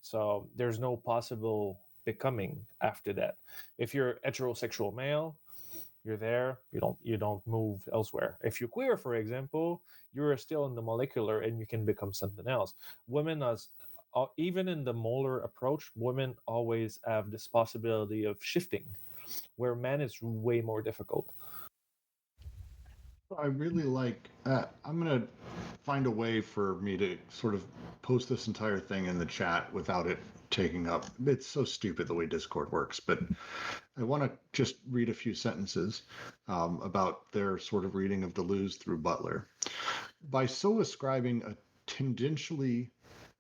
So there's no possible becoming after that. If you're heterosexual male, you're there. You don't move elsewhere. If you're queer, for example, you're still in the molecular and you can become something else. Women, even in the molar approach, women always have this possibility of shifting, where men is way more difficult. I really like, I'm going to find a way for me to sort of post this entire thing in the chat without it taking up. It's so stupid the way Discord works, but I want to just read a few sentences about their sort of reading of Deleuze through Butler. By so ascribing a tendentially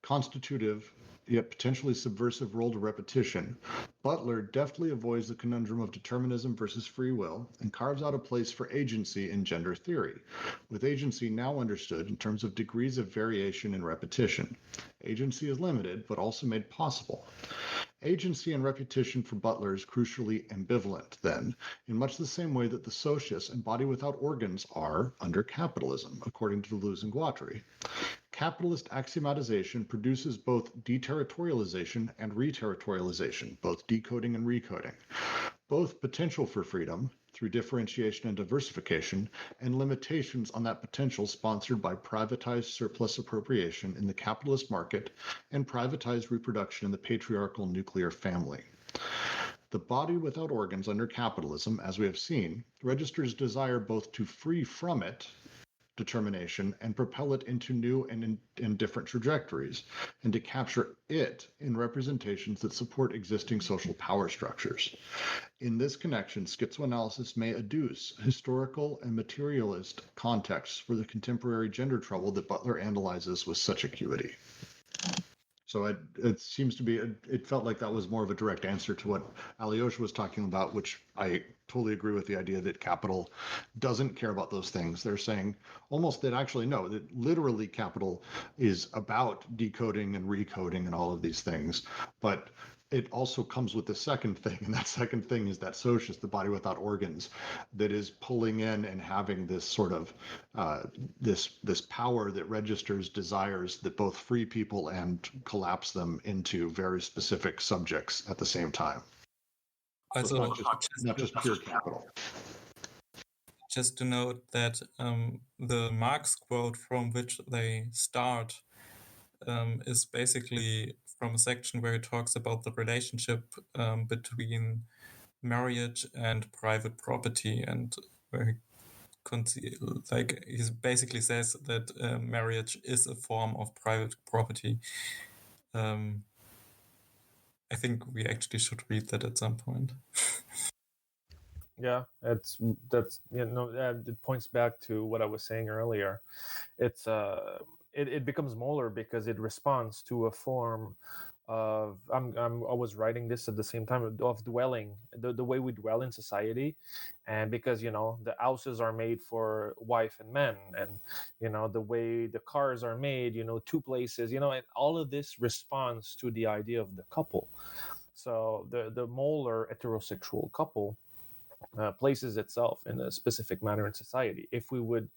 constitutive yet potentially subversive role to repetition, Butler deftly avoids the conundrum of determinism versus free will and carves out a place for agency in gender theory, with agency now understood in terms of degrees of variation and repetition. Agency is limited, but also made possible. Agency and repetition for Butler is crucially ambivalent, then, in much the same way that the socius and body without organs are under capitalism, according to Deleuze and Guattari. Capitalist axiomatization produces both deterritorialization and reterritorialization, both decoding and recoding, both potential for freedom through differentiation and diversification, and limitations on that potential sponsored by privatized surplus appropriation in the capitalist market and privatized reproduction in the patriarchal nuclear family. The body without organs under capitalism, as we have seen, registers desire both to free from it, determination, and propel it into new and different trajectories, and to capture it in representations that support existing social power structures. In this connection, schizoanalysis may adduce historical and materialist contexts for the contemporary gender trouble that Butler analyzes with such acuity. So it seems to be, it felt like that was more of a direct answer to what Alyosha was talking about, which I totally agree with the idea that capital doesn't care about those things. They're saying almost that actually, no, that literally capital is about decoding and recoding and all of these things. But it also comes with the second thing, and that second thing is that socius, the body without organs, that is pulling in and having this sort of this power that registers desires that both free people and collapse them into very specific subjects at the same time. So Also, it's not just pure capital. Just to note that the Marx quote from which they start is basically from a section where he talks about the relationship between marriage and private property, and where he basically says that marriage is a form of private property. I think we actually should read that at some point. Yeah, that's it points back to what I was saying earlier. It's it becomes molar because it responds to a form of I was writing this at the same time of dwelling, the way we dwell in society, and because the houses are made for wife and men, and the way the cars are made, two places, and all of this responds to the idea of the couple. So the molar heterosexual couple places itself in a specific manner in society. If we would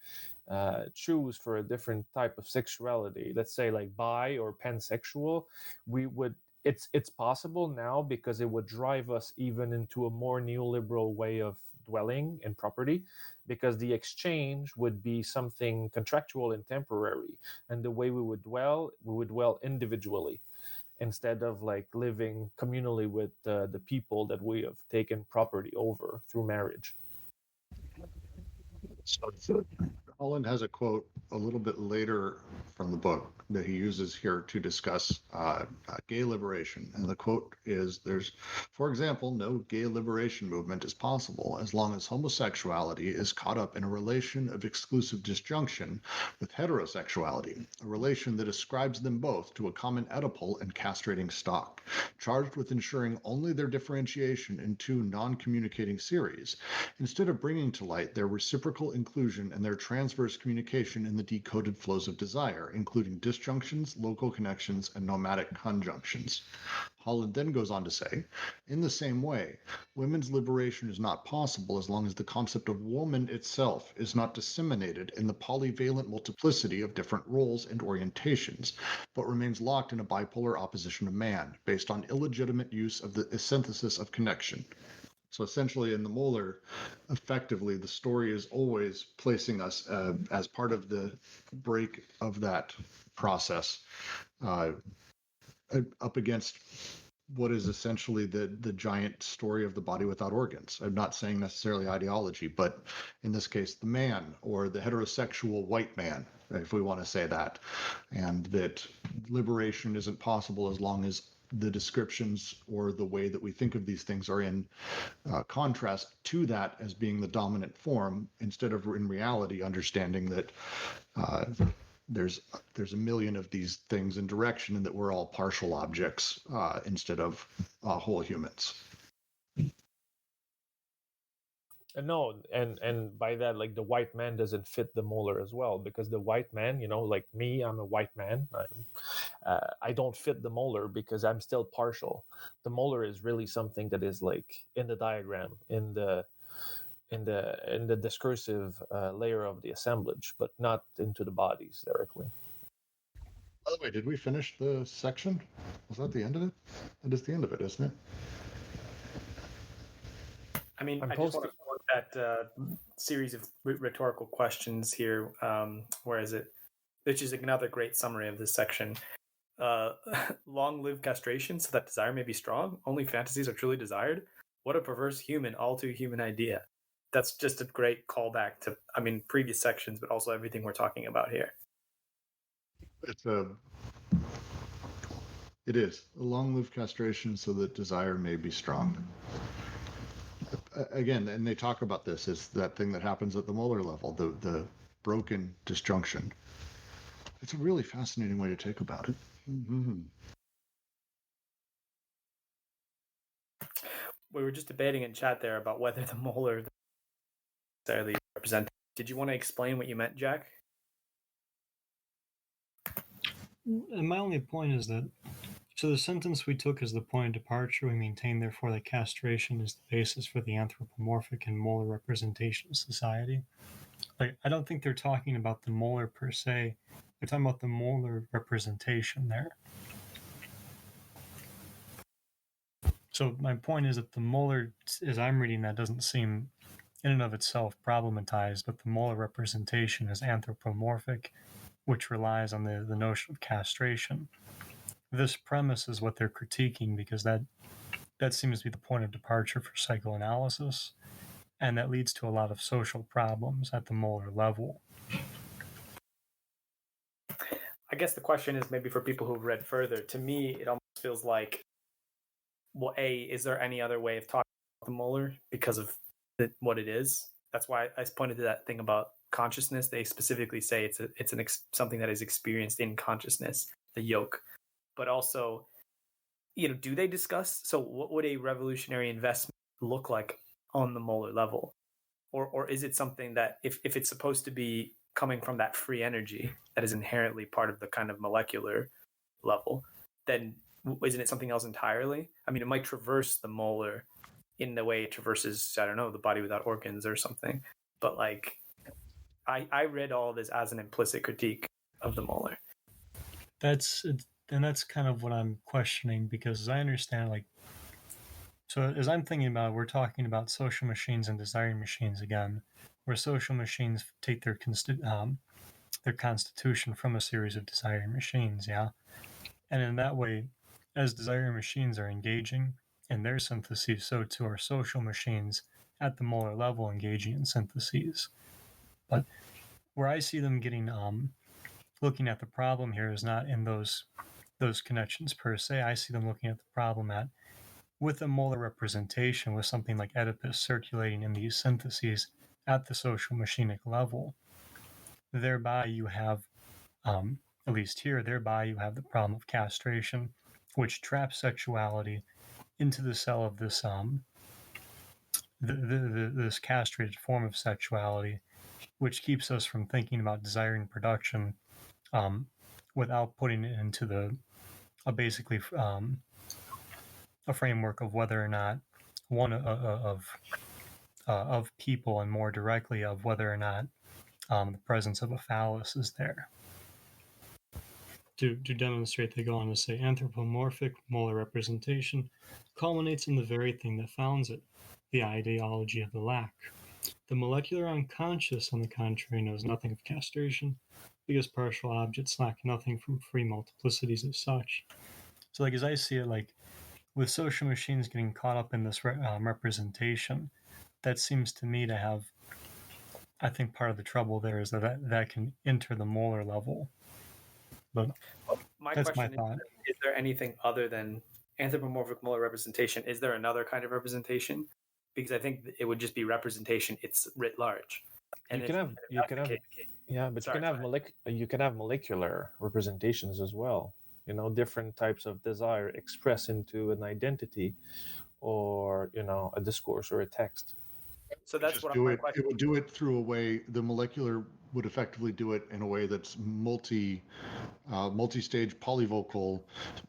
choose for a different type of sexuality, let's say like bi or pansexual, we would. It's possible now because it would drive us even into a more neoliberal way of dwelling in property, because the exchange would be something contractual and temporary, and the way we would dwell individually, instead of like living communally with the people that we have taken property over through marriage. So Holland has a quote a little bit later from the book that he uses here to discuss gay liberation. And the quote is, for example, no gay liberation movement is possible as long as homosexuality is caught up in a relation of exclusive disjunction with heterosexuality, a relation that ascribes them both to a common Oedipal and castrating stock, charged with ensuring only their differentiation in two non-communicating series, instead of bringing to light their reciprocal inclusion and their transverse communication in the decoded flows of desire, including disjunctions, local connections, and nomadic conjunctions. Holland then goes on to say, in the same way, women's liberation is not possible as long as the concept of woman itself is not disseminated in the polyvalent multiplicity of different roles and orientations, but remains locked in a bipolar opposition of man, based on illegitimate use of the synthesis of connection. So essentially in the Molar, effectively, the story is always placing us as part of the break of that process up against what is essentially the giant story of the body without organs. I'm not saying necessarily ideology, but in this case, the man, or the heterosexual white man, if we want to say that, and that liberation isn't possible as long as the descriptions or the way that we think of these things are in contrast to that as being the dominant form, instead of in reality understanding that there's a million of these things in direction and that we're all partial objects instead of whole humans. No, and by that, like, the white man doesn't fit the molar as well, because the white man, like me, I'm a white man. I don't fit the molar because I'm still partial. The molar is really something that is like in the diagram, in the discursive layer of the assemblage, but not into the bodies directly. By the way, did we finish the section? Was that the end of it? That is the end of it, isn't it? I mean, I'm I just want to quote that series of rhetorical questions here. Where is it? Which is another great summary of this section. Long live castration, so that desire may be strong. Only fantasies are truly desired. What a perverse human, all too human idea. That's just a great callback to, previous sections, but also everything we're talking about here. It is a long-lived castration, so that desire may be strong. Again, and they talk about this as that thing that happens at the molar level, the broken disjunction. It's a really fascinating way to take about it. Mm-hmm. We were just debating in chat there about whether the molar necessarily represent. Did you want to explain what you meant, Jack? And my only point is that, so the sentence we took as the point of departure, we maintain therefore that castration is the basis for the anthropomorphic and molar representation of society. Like, I don't think they're talking about the molar per se. They're talking about the molar representation there. So my point is that the molar, as I'm reading that, doesn't seem in and of itself problematized, but the molar representation is anthropomorphic, which relies on the notion of castration. This premise is what they're critiquing, because that seems to be the point of departure for psychoanalysis, and that leads to a lot of social problems at the molar level. I guess the question is maybe for people who've read further. To me, it almost feels like, well, is there any other way of talking about the molar because of what it is? That's why I pointed to that thing about consciousness. They specifically say it's something that is experienced in consciousness, the yoke. But also, do they discuss, so what would a revolutionary investment look like on the molar level? Or is it something that, if it's supposed to be coming from that free energy that is inherently part of the kind of molecular level, then isn't it something else entirely? It might traverse the molar in the way it traverses, I don't know, the body without organs or something. But I read all of this as an implicit critique of the molar. That's kind of what I'm questioning, because as I understand, so as I'm thinking about it, we're talking about social machines and desiring machines again, where social machines take their constitution from a series of desiring machines, yeah? And in that way, as desiring machines are engaging in their syntheses, so too are social machines at the molar level engaging in syntheses. But where I see them getting, looking at the problem here is not in those connections per se. I see them looking at the problem with a molar representation, with something like Oedipus circulating in these syntheses at the social machinic level. Thereby you have, at least here, thereby you have the problem of castration, which traps sexuality into the cell of this this castrated form of sexuality, which keeps us from thinking about desiring production without putting it into basically a framework of whether or not one of people, and more directly of whether or not the presence of a phallus is there. To demonstrate, they go on to say anthropomorphic molar representation culminates in the very thing that founds it, the ideology of the lack. The molecular unconscious, on the contrary, knows nothing of castration, because partial objects lack nothing from free multiplicities as such. So, as I see it, with social machines getting caught up in this representation, that seems to me to have, I think part of the trouble there is that can enter the molar level. But my that's question my thought. Is there anything other than anthropomorphic molar representation, is there another kind of representation? Because I think it would just be representation. It's writ large. And you can have molecular representations as well. Different types of desire express into an identity, or a discourse or a text. So that's what my question. It would do it through a way. The molecular would effectively do it in a way that's multi-stage, polyvocal,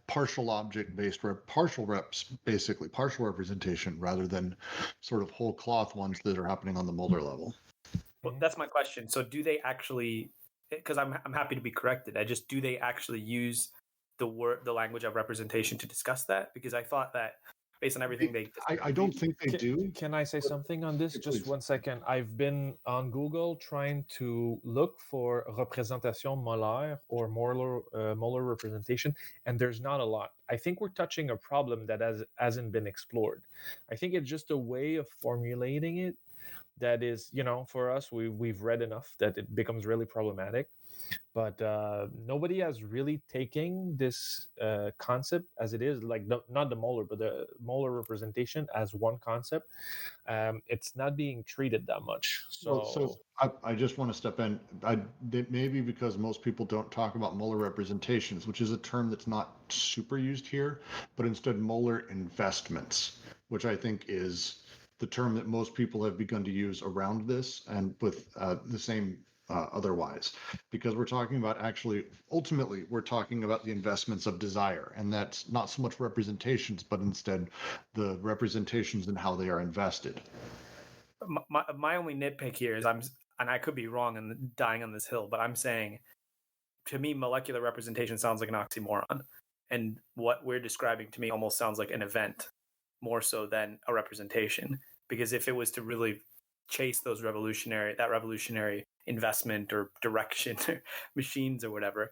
partial object-based, partial representation, rather than sort of whole cloth ones that are happening on the molar level. Well, that's my question. So do they actually? Because I'm happy to be corrected. Do they actually use the language of representation to discuss that? Because I thought that, based on everything I don't think they do. Can I say something on this? Just 1 second. I've been on Google trying to look for représentation molaire or molar representation, and there's not a lot. I think we're touching a problem that hasn't been explored. I think it's just a way of formulating it that is, for us, we've read enough that it becomes really problematic. But nobody has really taken this concept as it is, like not the molar, but the molar representation as one concept. It's not being treated that much. So I just want to step in. Maybe because most people don't talk about molar representations, which is a term that's not super used here, but instead molar investments, which I think is the term that most people have begun to use around this, and with the same otherwise, because we're talking about ultimately we're talking about the investments of desire, and that's not so much representations, but instead the representations and how they are invested. My only nitpick here is and I could be wrong and dying on this hill, but I'm saying, to me, molecular representation sounds like an oxymoron, and what we're describing to me almost sounds like an event more so than a representation. Because if it was to really chase that revolutionary investment or direction or machines or whatever,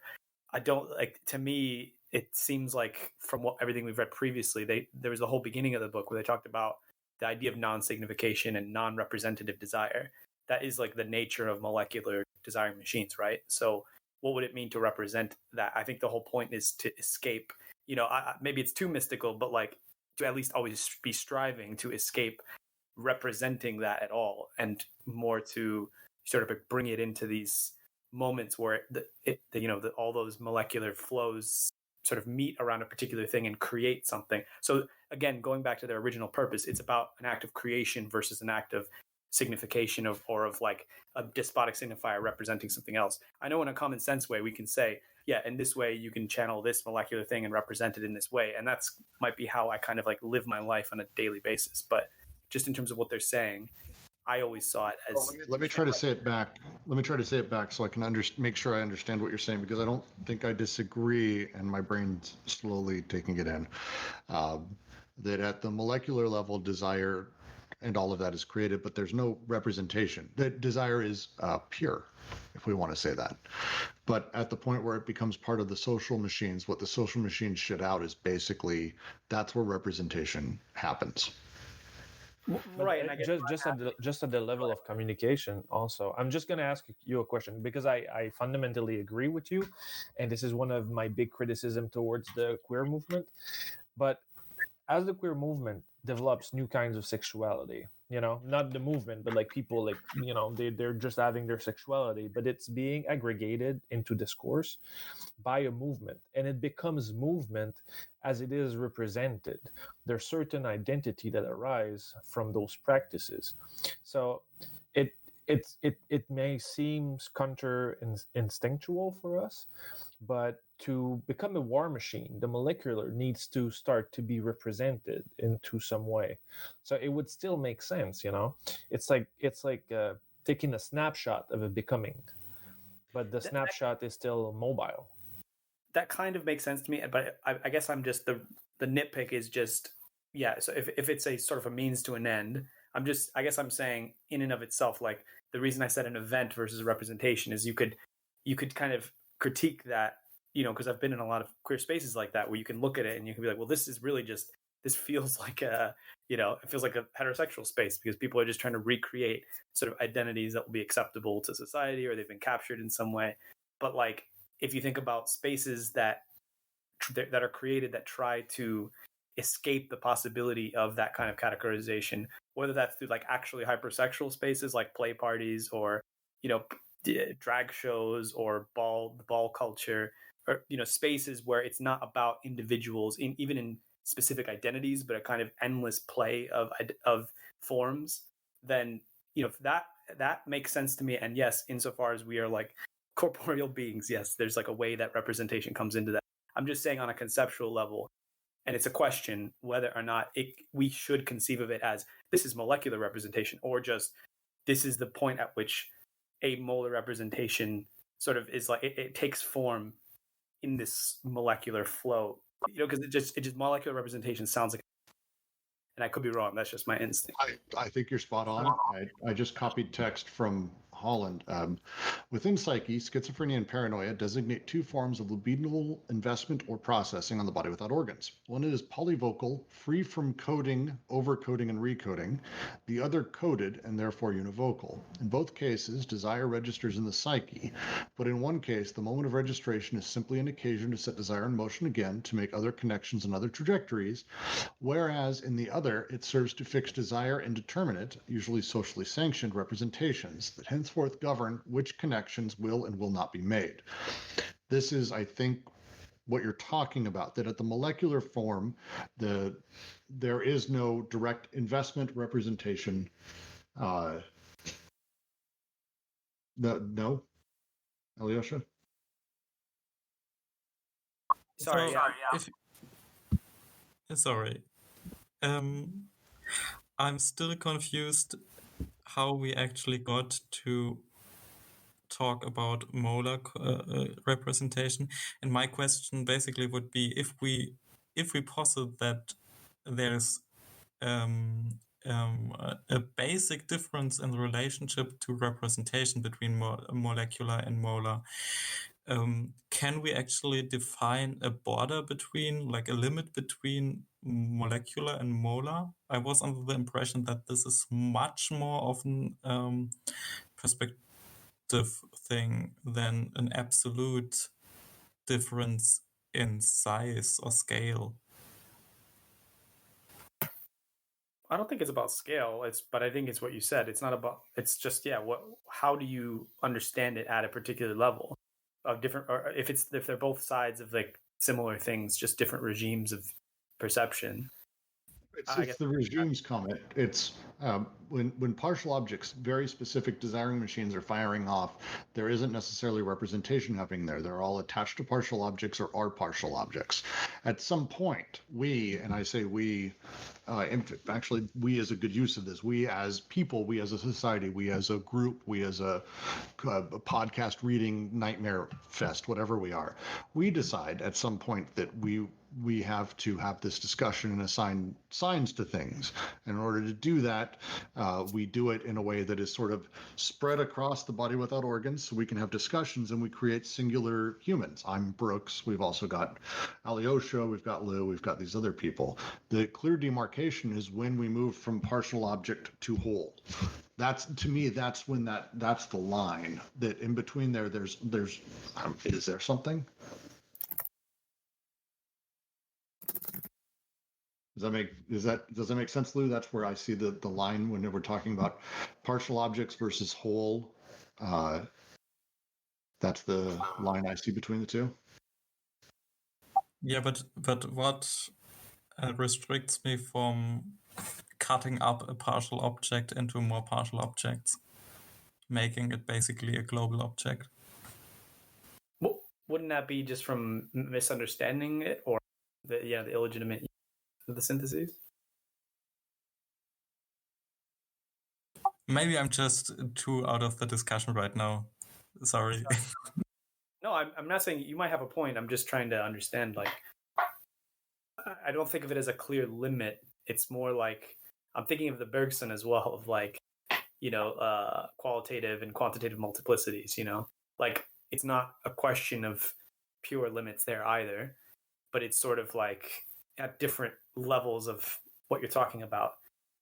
to me, it seems like from everything we've read previously, there was a whole beginning of the book where they talked about the idea of non-signification and non-representative desire. That is like the nature of molecular desiring machines, right? So what would it mean to represent that? I think the whole point is to escape, maybe it's too mystical, but like to at least always be striving to escape representing that at all, and more to sort of bring it into these moments where all those molecular flows sort of meet around a particular thing and create something. So again, going back to their original purpose, it's about an act of creation versus an act of signification of like a despotic signifier representing something else. I know in a common sense way we can say, yeah, in this way you can channel this molecular thing and represent it in this way, and that's might be how I kind of like live my life on a daily basis. But just in terms of what they're saying, I always saw it as. Let me try to say it back. So I can make sure I understand what you're saying, because I don't think I disagree, and my brain's slowly taking it in. That at the molecular level, desire and all of that is created, but there's no representation. That desire is pure, if we want to say that. But at the point where it becomes part of the social machines, what the social machines shit out is basically, that's where representation happens. Right, and I guess just at the level of communication also, I'm just going to ask you a question, because I fundamentally agree with you, and this is one of my big criticism towards the queer movement. But as the queer movement develops new kinds of sexuality, not the movement, but like people, like, they're just having their sexuality, but it's being aggregated into discourse by a movement, and it becomes movement as it is represented. There's certain identity that arise from those practices. So it may seem counter-instinctual for us, but to become a war machine, the molecular needs to start to be represented into some way. So it would still make sense, It's like taking a snapshot of a becoming, but the snapshot is still mobile. That kind of makes sense to me, but I guess I'm just the nitpick is just, yeah. So if it's a sort of a means to an end, I guess I'm saying in and of itself, like the reason I said an event versus a representation is you could kind of critique that, because I've been in a lot of queer spaces like that where you can look at it and you can be like, well, this is really just, this feels like it feels like a heterosexual space, because people are just trying to recreate sort of identities that will be acceptable to society, or they've been captured in some way. But like, if you think about spaces that are created that try to escape the possibility of that kind of categorization, whether that's through like actually hypersexual spaces like play parties or, you know, drag shows or ball culture, or, you know, spaces where it's not about individuals even in specific identities, but a kind of endless play of forms, then, you know, that makes sense to me. And yes, insofar as we are like corporeal beings, yes, there's like a way that representation comes into that. I'm just saying on a conceptual level, and it's a question whether or not we should conceive of it as this is molecular representation, or just this is the point at which a molar representation sort of is like it takes form in this molecular flow, you know, because it just molecular representation sounds like, and I could be wrong. That's just my instinct. I think you're spot on. I just copied text from Holland. Within psyche, schizophrenia and paranoia designate two forms of libidinal investment or processing on the body without organs. One is polyvocal, free from coding, overcoding, and recoding. The other coded and therefore univocal. In both cases, desire registers in the psyche, but in one case, the moment of registration is simply an occasion to set desire in motion again to make other connections and other trajectories, whereas in the other, it serves to fix desire in determinate, usually socially sanctioned representations that henceforth govern which connections will and will not be made. This is, I think, what you're talking about, that at the molecular form, there is no direct investment representation. No, Alyosha? Sorry, Sorry. I'm still confused how we actually got to talk about molar representation. And my question basically would be, if we posit that there's a basic difference in the relationship to representation between molecular and molar, can we actually define a border between, like a limit between molecular and molar? I was under the impression that this is much more often perspective thing than an absolute difference in size or scale. I don't think it's about scale. But I think it's what you said. It's not about. It's just how do you understand it at a particular level of different, or if they're both sides of like similar things, just different regimes of perception. It's the regimes comment. It's when partial objects, very specific desiring machines are firing off, there isn't necessarily representation happening there. They're all attached to partial objects or are partial objects. At some point, we, and I say we, actually we is a good use of this, we as people, we as a society, we as a group, we as a podcast reading nightmare fest, whatever we are, we decide at some point that we have to have this discussion and assign signs to things. And in order to do that, we do it in a way that is sort of spread across the body without organs, so we can have discussions and we create singular humans. I'm Brooks. We've also got Alyosha. We've got Lou. We've got these other people. The clear demarcation is when we move from partial object to whole. That's, to me, that's when that's the line. That in between there's is there something? Does that make sense, Lou? That's where I see the line when we're talking about partial objects versus whole. That's the line I see between the two. Yeah, but what restricts me from cutting up a partial object into more partial objects, making it basically a global object? Well, wouldn't that be just from misunderstanding it, or the illegitimate use of the syntheses? Maybe I'm just too out of the discussion right now. Sorry. No, I'm not saying you might have a point. I'm just trying to understand. Like, I don't think of it as a clear limit. It's more like I'm thinking of the Bergson as well, of like, qualitative and quantitative multiplicities. Like it's not a question of pure limits there either, but it's sort of like at different levels of what you're talking about.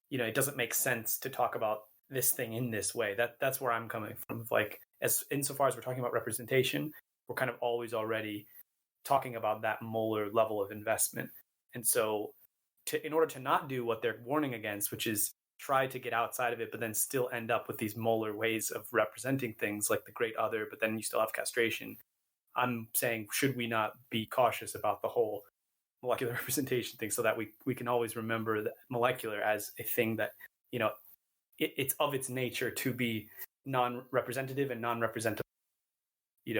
It doesn't make sense to talk about this thing in this way. That's where I'm coming from. Like, as insofar as we're talking about representation, we're kind of always already talking about that molar level of investment. And so in order to not do what they're warning against, which is try to get outside of it, but then still end up with these molar ways of representing things like the great other, but then you still have castration. I'm saying, should we not be cautious about the whole molecular representation thing, so that we can always remember that molecular as a thing that, it's of its nature to be non-representative and non-representable,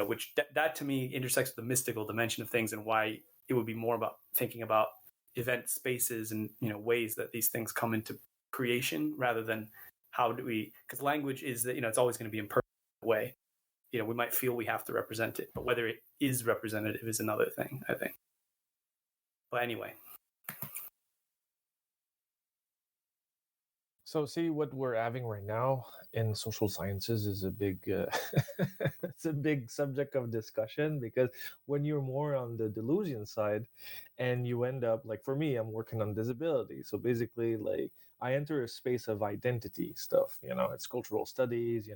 which that to me intersects with the mystical dimension of things, and why it would be more about thinking about event spaces and ways that these things come into creation, rather than how do we, because language is that it's always going to be imperfect way. We might feel we have to represent it, but whether it is representative is another thing, I think. But anyway. So see, what we're having right now in social sciences is a big it's a big subject of discussion, because when you're more on the delusion side and you end up, like for me, I'm working on disability. So basically, like, I enter a space of identity stuff, it's cultural studies,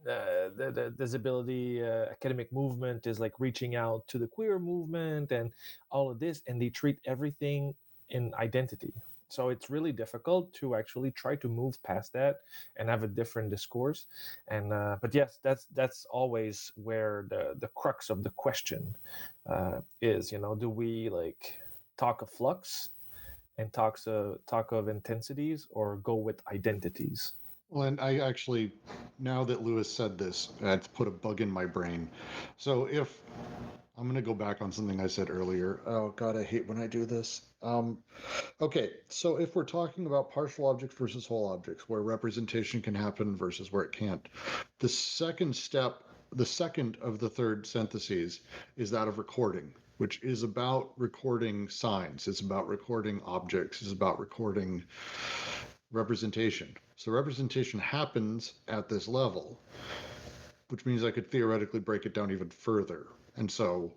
the disability academic movement is like reaching out to the queer movement and all of this, and they treat everything in identity. So it's really difficult to actually try to move past that and have a different discourse. And but yes, that's always where the crux of the question is. Do we like talk of flux and talk of intensities, or go with identities? Well, and I actually, now that Lewis said this, it's put a bug in my brain. So if I'm going to go back on something I said earlier. Oh God, I hate when I do this. Okay, so if we're talking about partial objects versus whole objects, where representation can happen versus where it can't, the second of the third syntheses is that of recording, which is about recording signs. It's about recording objects. It's about recording representation. So representation happens at this level, which means I could theoretically break it down even further. And so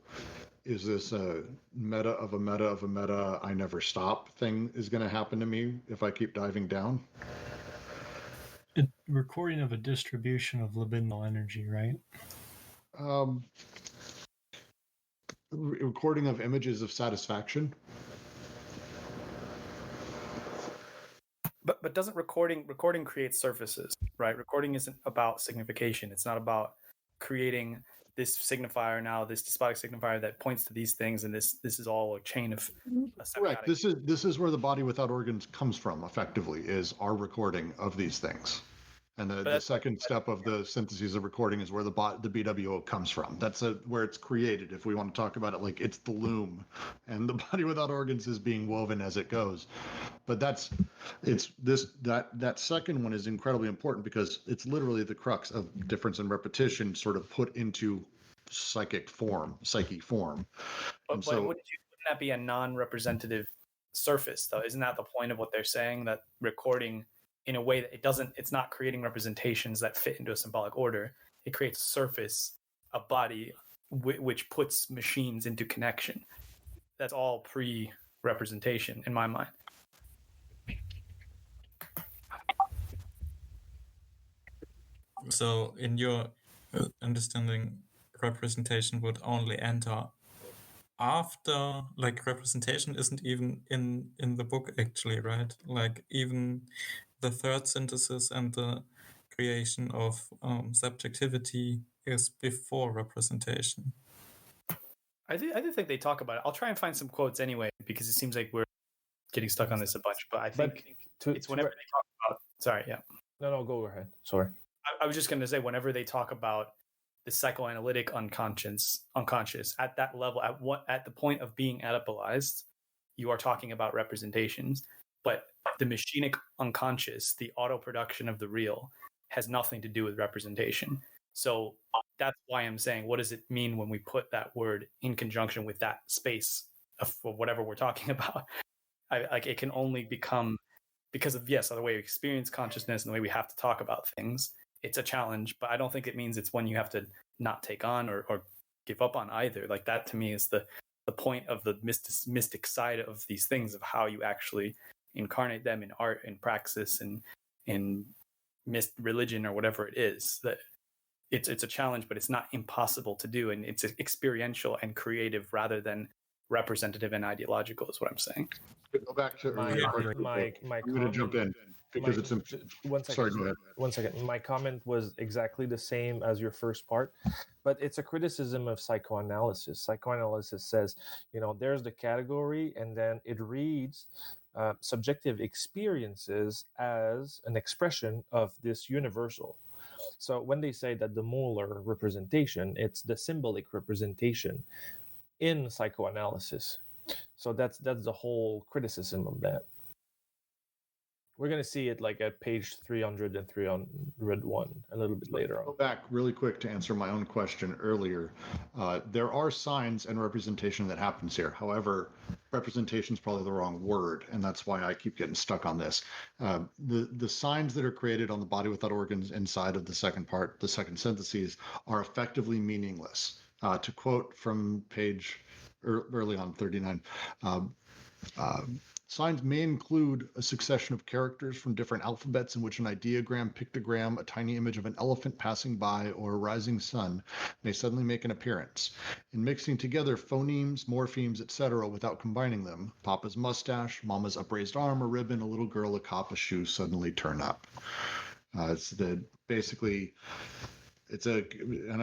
is this a meta of a meta of a meta, I never stop thing is going to happen to me if I keep diving down? Recording of a distribution of libidinal energy, right? Recording of images of satisfaction. But doesn't recording create surfaces, right? Recording isn't about signification. It's not about creating this signifier now, this despotic signifier that points to these things, and this is all a chain of Correct. This is where the body without organs comes from, effectively, is our recording of these things. And the second step of the synthesis of recording is where the BWO comes from. That's where it's created, if we want to talk about it like it's the loom, and the body without organs is being woven as it goes. But that second one is incredibly important, because it's literally the crux of difference and repetition sort of put into psyche form. But wouldn't that be a non-representative surface, though? Isn't that the point of what they're saying, that recording, in a way that it's not creating representations that fit into a symbolic order? It creates a surface, a body, which puts machines into connection. That's all pre-representation in my mind. So in your understanding, representation would only enter after, like, representation isn't even in the book, actually, right? Like, even the third synthesis and the creation of subjectivity is before representation. I do think they talk about it. I'll try and find some quotes anyway, because it seems like we're getting stuck on this a bunch. But I think it's whenever they talk about... Sorry, yeah. No, go ahead. Sorry. I was just going to say, whenever they talk about the psychoanalytic unconscious at that level, at the point of being Oedipalized, you are talking about representations. But the machinic unconscious, the auto production of the real, has nothing to do with representation. So that's why I'm saying, what does it mean when we put that word in conjunction with that space of whatever we're talking about? It can only become, because of, yes, the way we experience consciousness and the way we have to talk about things, it's a challenge, but I don't think it means it's one you have to not take on or give up on either. Like, that to me is the point of the mystic side of these things, of how you actually incarnate them in art and praxis and in religion or whatever it is. That it's a challenge, but it's not impossible to do, and it's experiential and creative rather than representative and ideological, is what I'm saying. Go back to My earlier parts of the my book. my I'm going to jump in because it's one second. Sorry, go ahead. 1 second. My comment was exactly the same as your first part, but it's a criticism of psychoanalysis. Psychoanalysis says, there's the category, and then it reads subjective experiences as an expression of this universal. So when they say that the molar representation, it's the symbolic representation in psychoanalysis. So that's the whole criticism of that. We're going to see it like at page 300 and 301 a little bit later Go on. back really quick to answer my own question earlier. There are signs and representation that happens here. However, representation is probably the wrong word, and that's why I keep getting stuck on this. The signs that are created on the body without organs inside of the second part, the second syntheses, are effectively meaningless. To quote from page early on 39, signs may include a succession of characters from different alphabets in which an ideogram, pictogram, a tiny image of an elephant passing by, or a rising sun may suddenly make an appearance. In mixing together phonemes, morphemes, etc., without combining them, Papa's mustache, Mama's upraised arm or ribbon, a little girl, a cop, a shoe suddenly turn up. And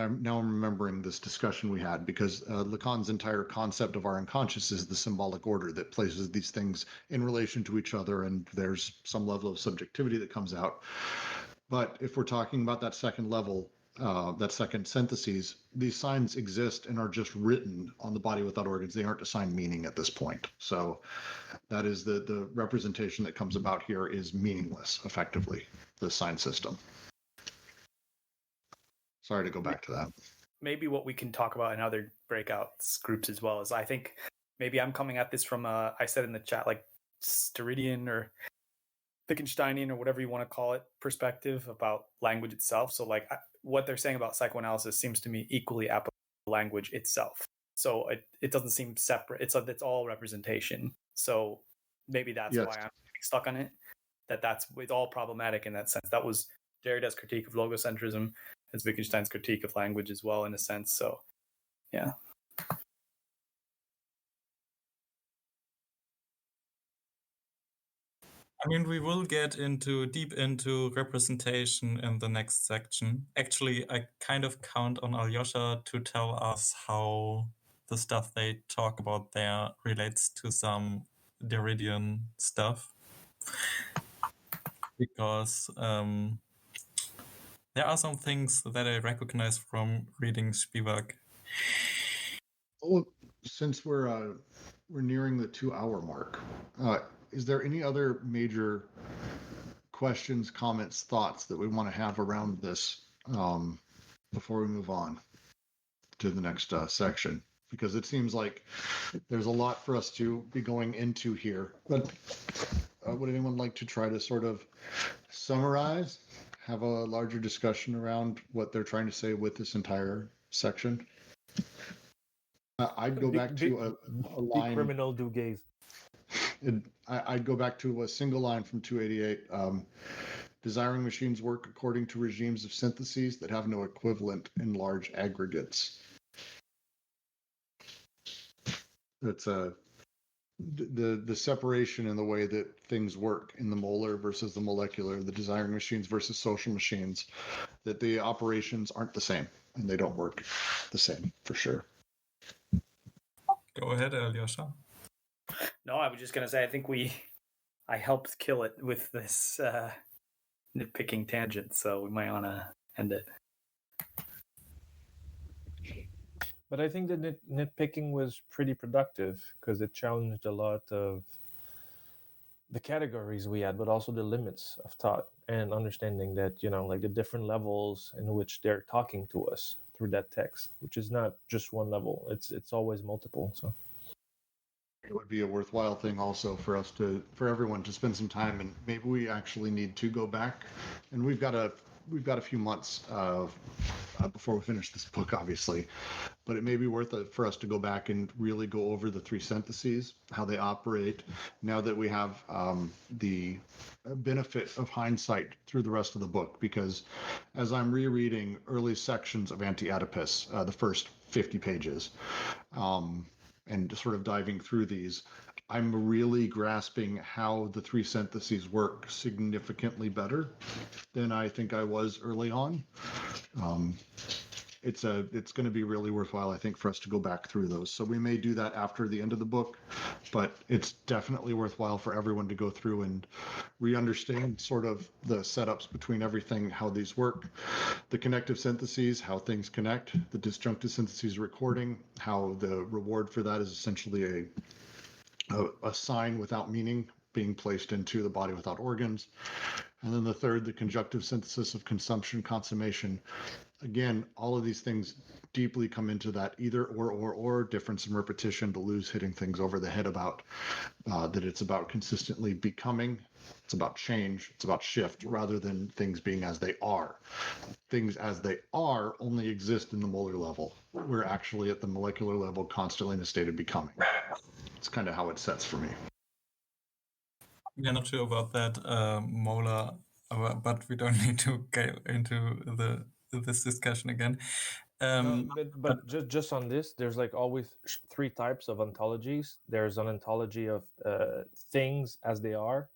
I'm remembering this discussion we had, because Lacan's entire concept of our unconscious is the symbolic order that places these things in relation to each other, and there's some level of subjectivity that comes out. But if we're talking about that second level, that second syntheses, these signs exist and are just written on the body without organs. They aren't assigned meaning at this point. So that is the representation that comes about here is meaningless, effectively, the sign system. Sorry to go back to that. Maybe what we can talk about in other breakouts groups as well is, I think maybe I'm coming at this from I said in the chat, like Steridian or Wittgensteinian or whatever you want to call it perspective about language itself. So like what they're saying about psychoanalysis seems to me equally applicable to language itself. So it doesn't seem separate. It's all representation. So maybe that's why I'm stuck on it. It's all problematic in that sense. That was Derrida's critique of logocentrism. It's Wittgenstein's critique of language as well, in a sense. So, yeah. I mean, we will get deep into representation in the next section. Actually, I kind of count on Alyosha to tell us how the stuff they talk about there relates to some Derridian stuff. Because there are some things that I recognize from reading Spivak. Well, since we're nearing the 2-hour mark, is there any other major questions, comments, thoughts that we want to have around this before we move on to the next section? Because it seems like there's a lot for us to be going into here. But would anyone like to try to sort of summarize, have a larger discussion around what they're trying to say with this entire section? I'd go back to a line. Criminal do gaze. I'd go back to a single line from 288. Desiring machines work according to regimes of syntheses that have no equivalent in large aggregates. That's the separation in the way that things work in the molar versus the molecular, the desiring machines versus social machines, that the operations aren't the same and they don't work the same for sure. Go ahead, Alyosha. No, I was just going to say, I think I helped kill it with this nitpicking tangent, so we might want to end it. But I think the nitpicking was pretty productive because it challenged a lot of the categories we had, but also the limits of thought and understanding that, like the different levels in which they're talking to us through that text, which is not just one level. It's always multiple. So it would be a worthwhile thing also for everyone to spend some time, and maybe we actually need to go back, and we've got a few months before we finish this book, obviously, but it may be worth it for us to go back and really go over the three syntheses, how they operate, now that we have the benefit of hindsight through the rest of the book. Because as I'm rereading early sections of Anti-Oedipus, the first 50 pages, and just sort of diving through these, I'm really grasping how the three syntheses work significantly better than I think I was early on. It's going to be really worthwhile, I think, for us to go back through those. So we may do that after the end of the book, but it's definitely worthwhile for everyone to go through and re-understand sort of the setups between everything, how these work, the connective syntheses, how things connect, the disjunctive syntheses recording, how the reward for that is essentially a sign without meaning being placed into the body without organs. And then the third, the conjunctive synthesis of consumption, consummation. Again, all of these things deeply come into that either or difference in repetition, the lose hitting things over the head about that it's about consistently becoming, it's about change, it's about shift, rather than things being as they are. Things as they are only exist in the molar level. We're actually at the molecular level constantly in a state of becoming. It's kind of how it sets for me. We're not sure about that molar, but we don't need to get into this discussion again. But just on this, there's like always three types of ontologies. There's an ontology of things as they are.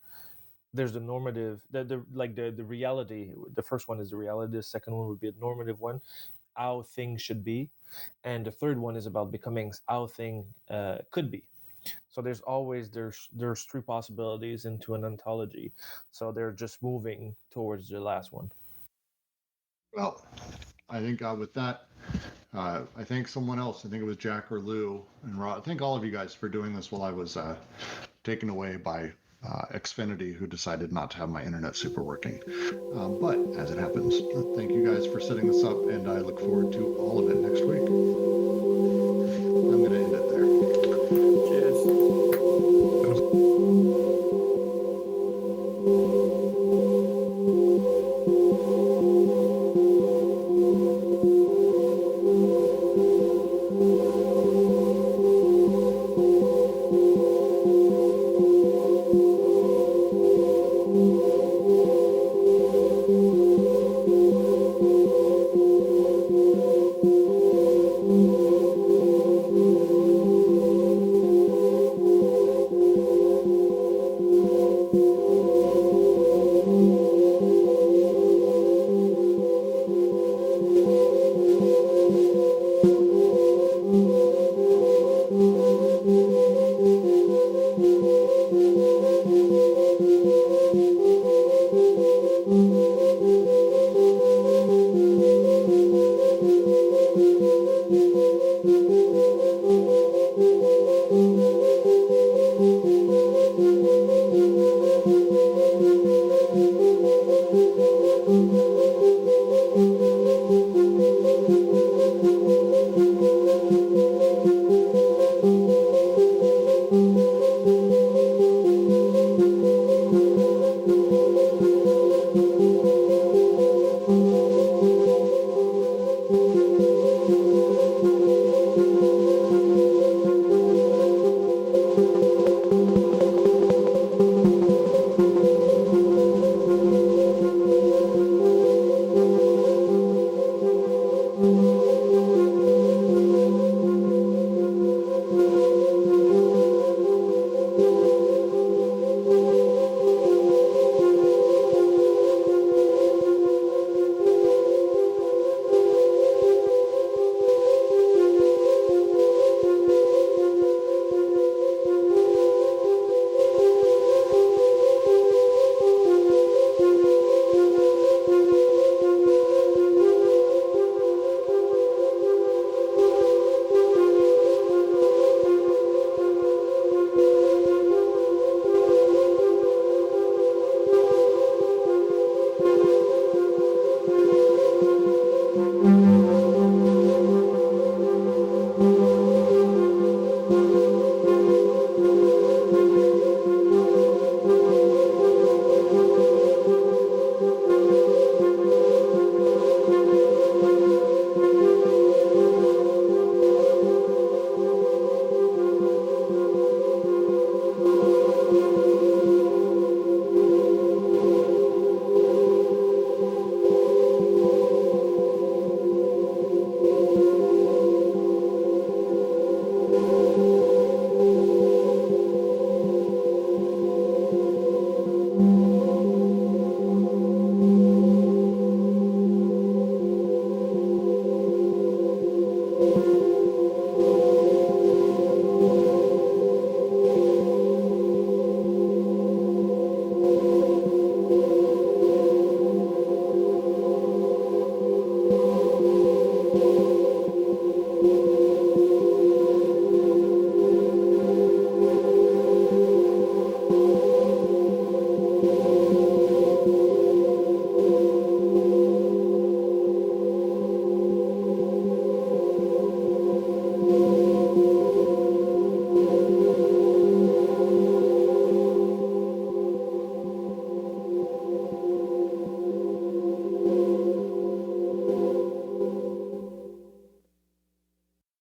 There's the normative, the reality. The first one is the reality. The second one would be a normative one, how things should be, and the third one is about becoming how thing could be. So there's three possibilities into an ontology. So they're just moving towards the last one. Well, I think with that, I thank someone else. I think it was Jack or Lou and Rod. I thank all of you guys for doing this while I was taken away by Xfinity, who decided not to have my internet super working. But as it happens, thank you guys for setting this up, and I look forward to all of it next week. I'm going to end it.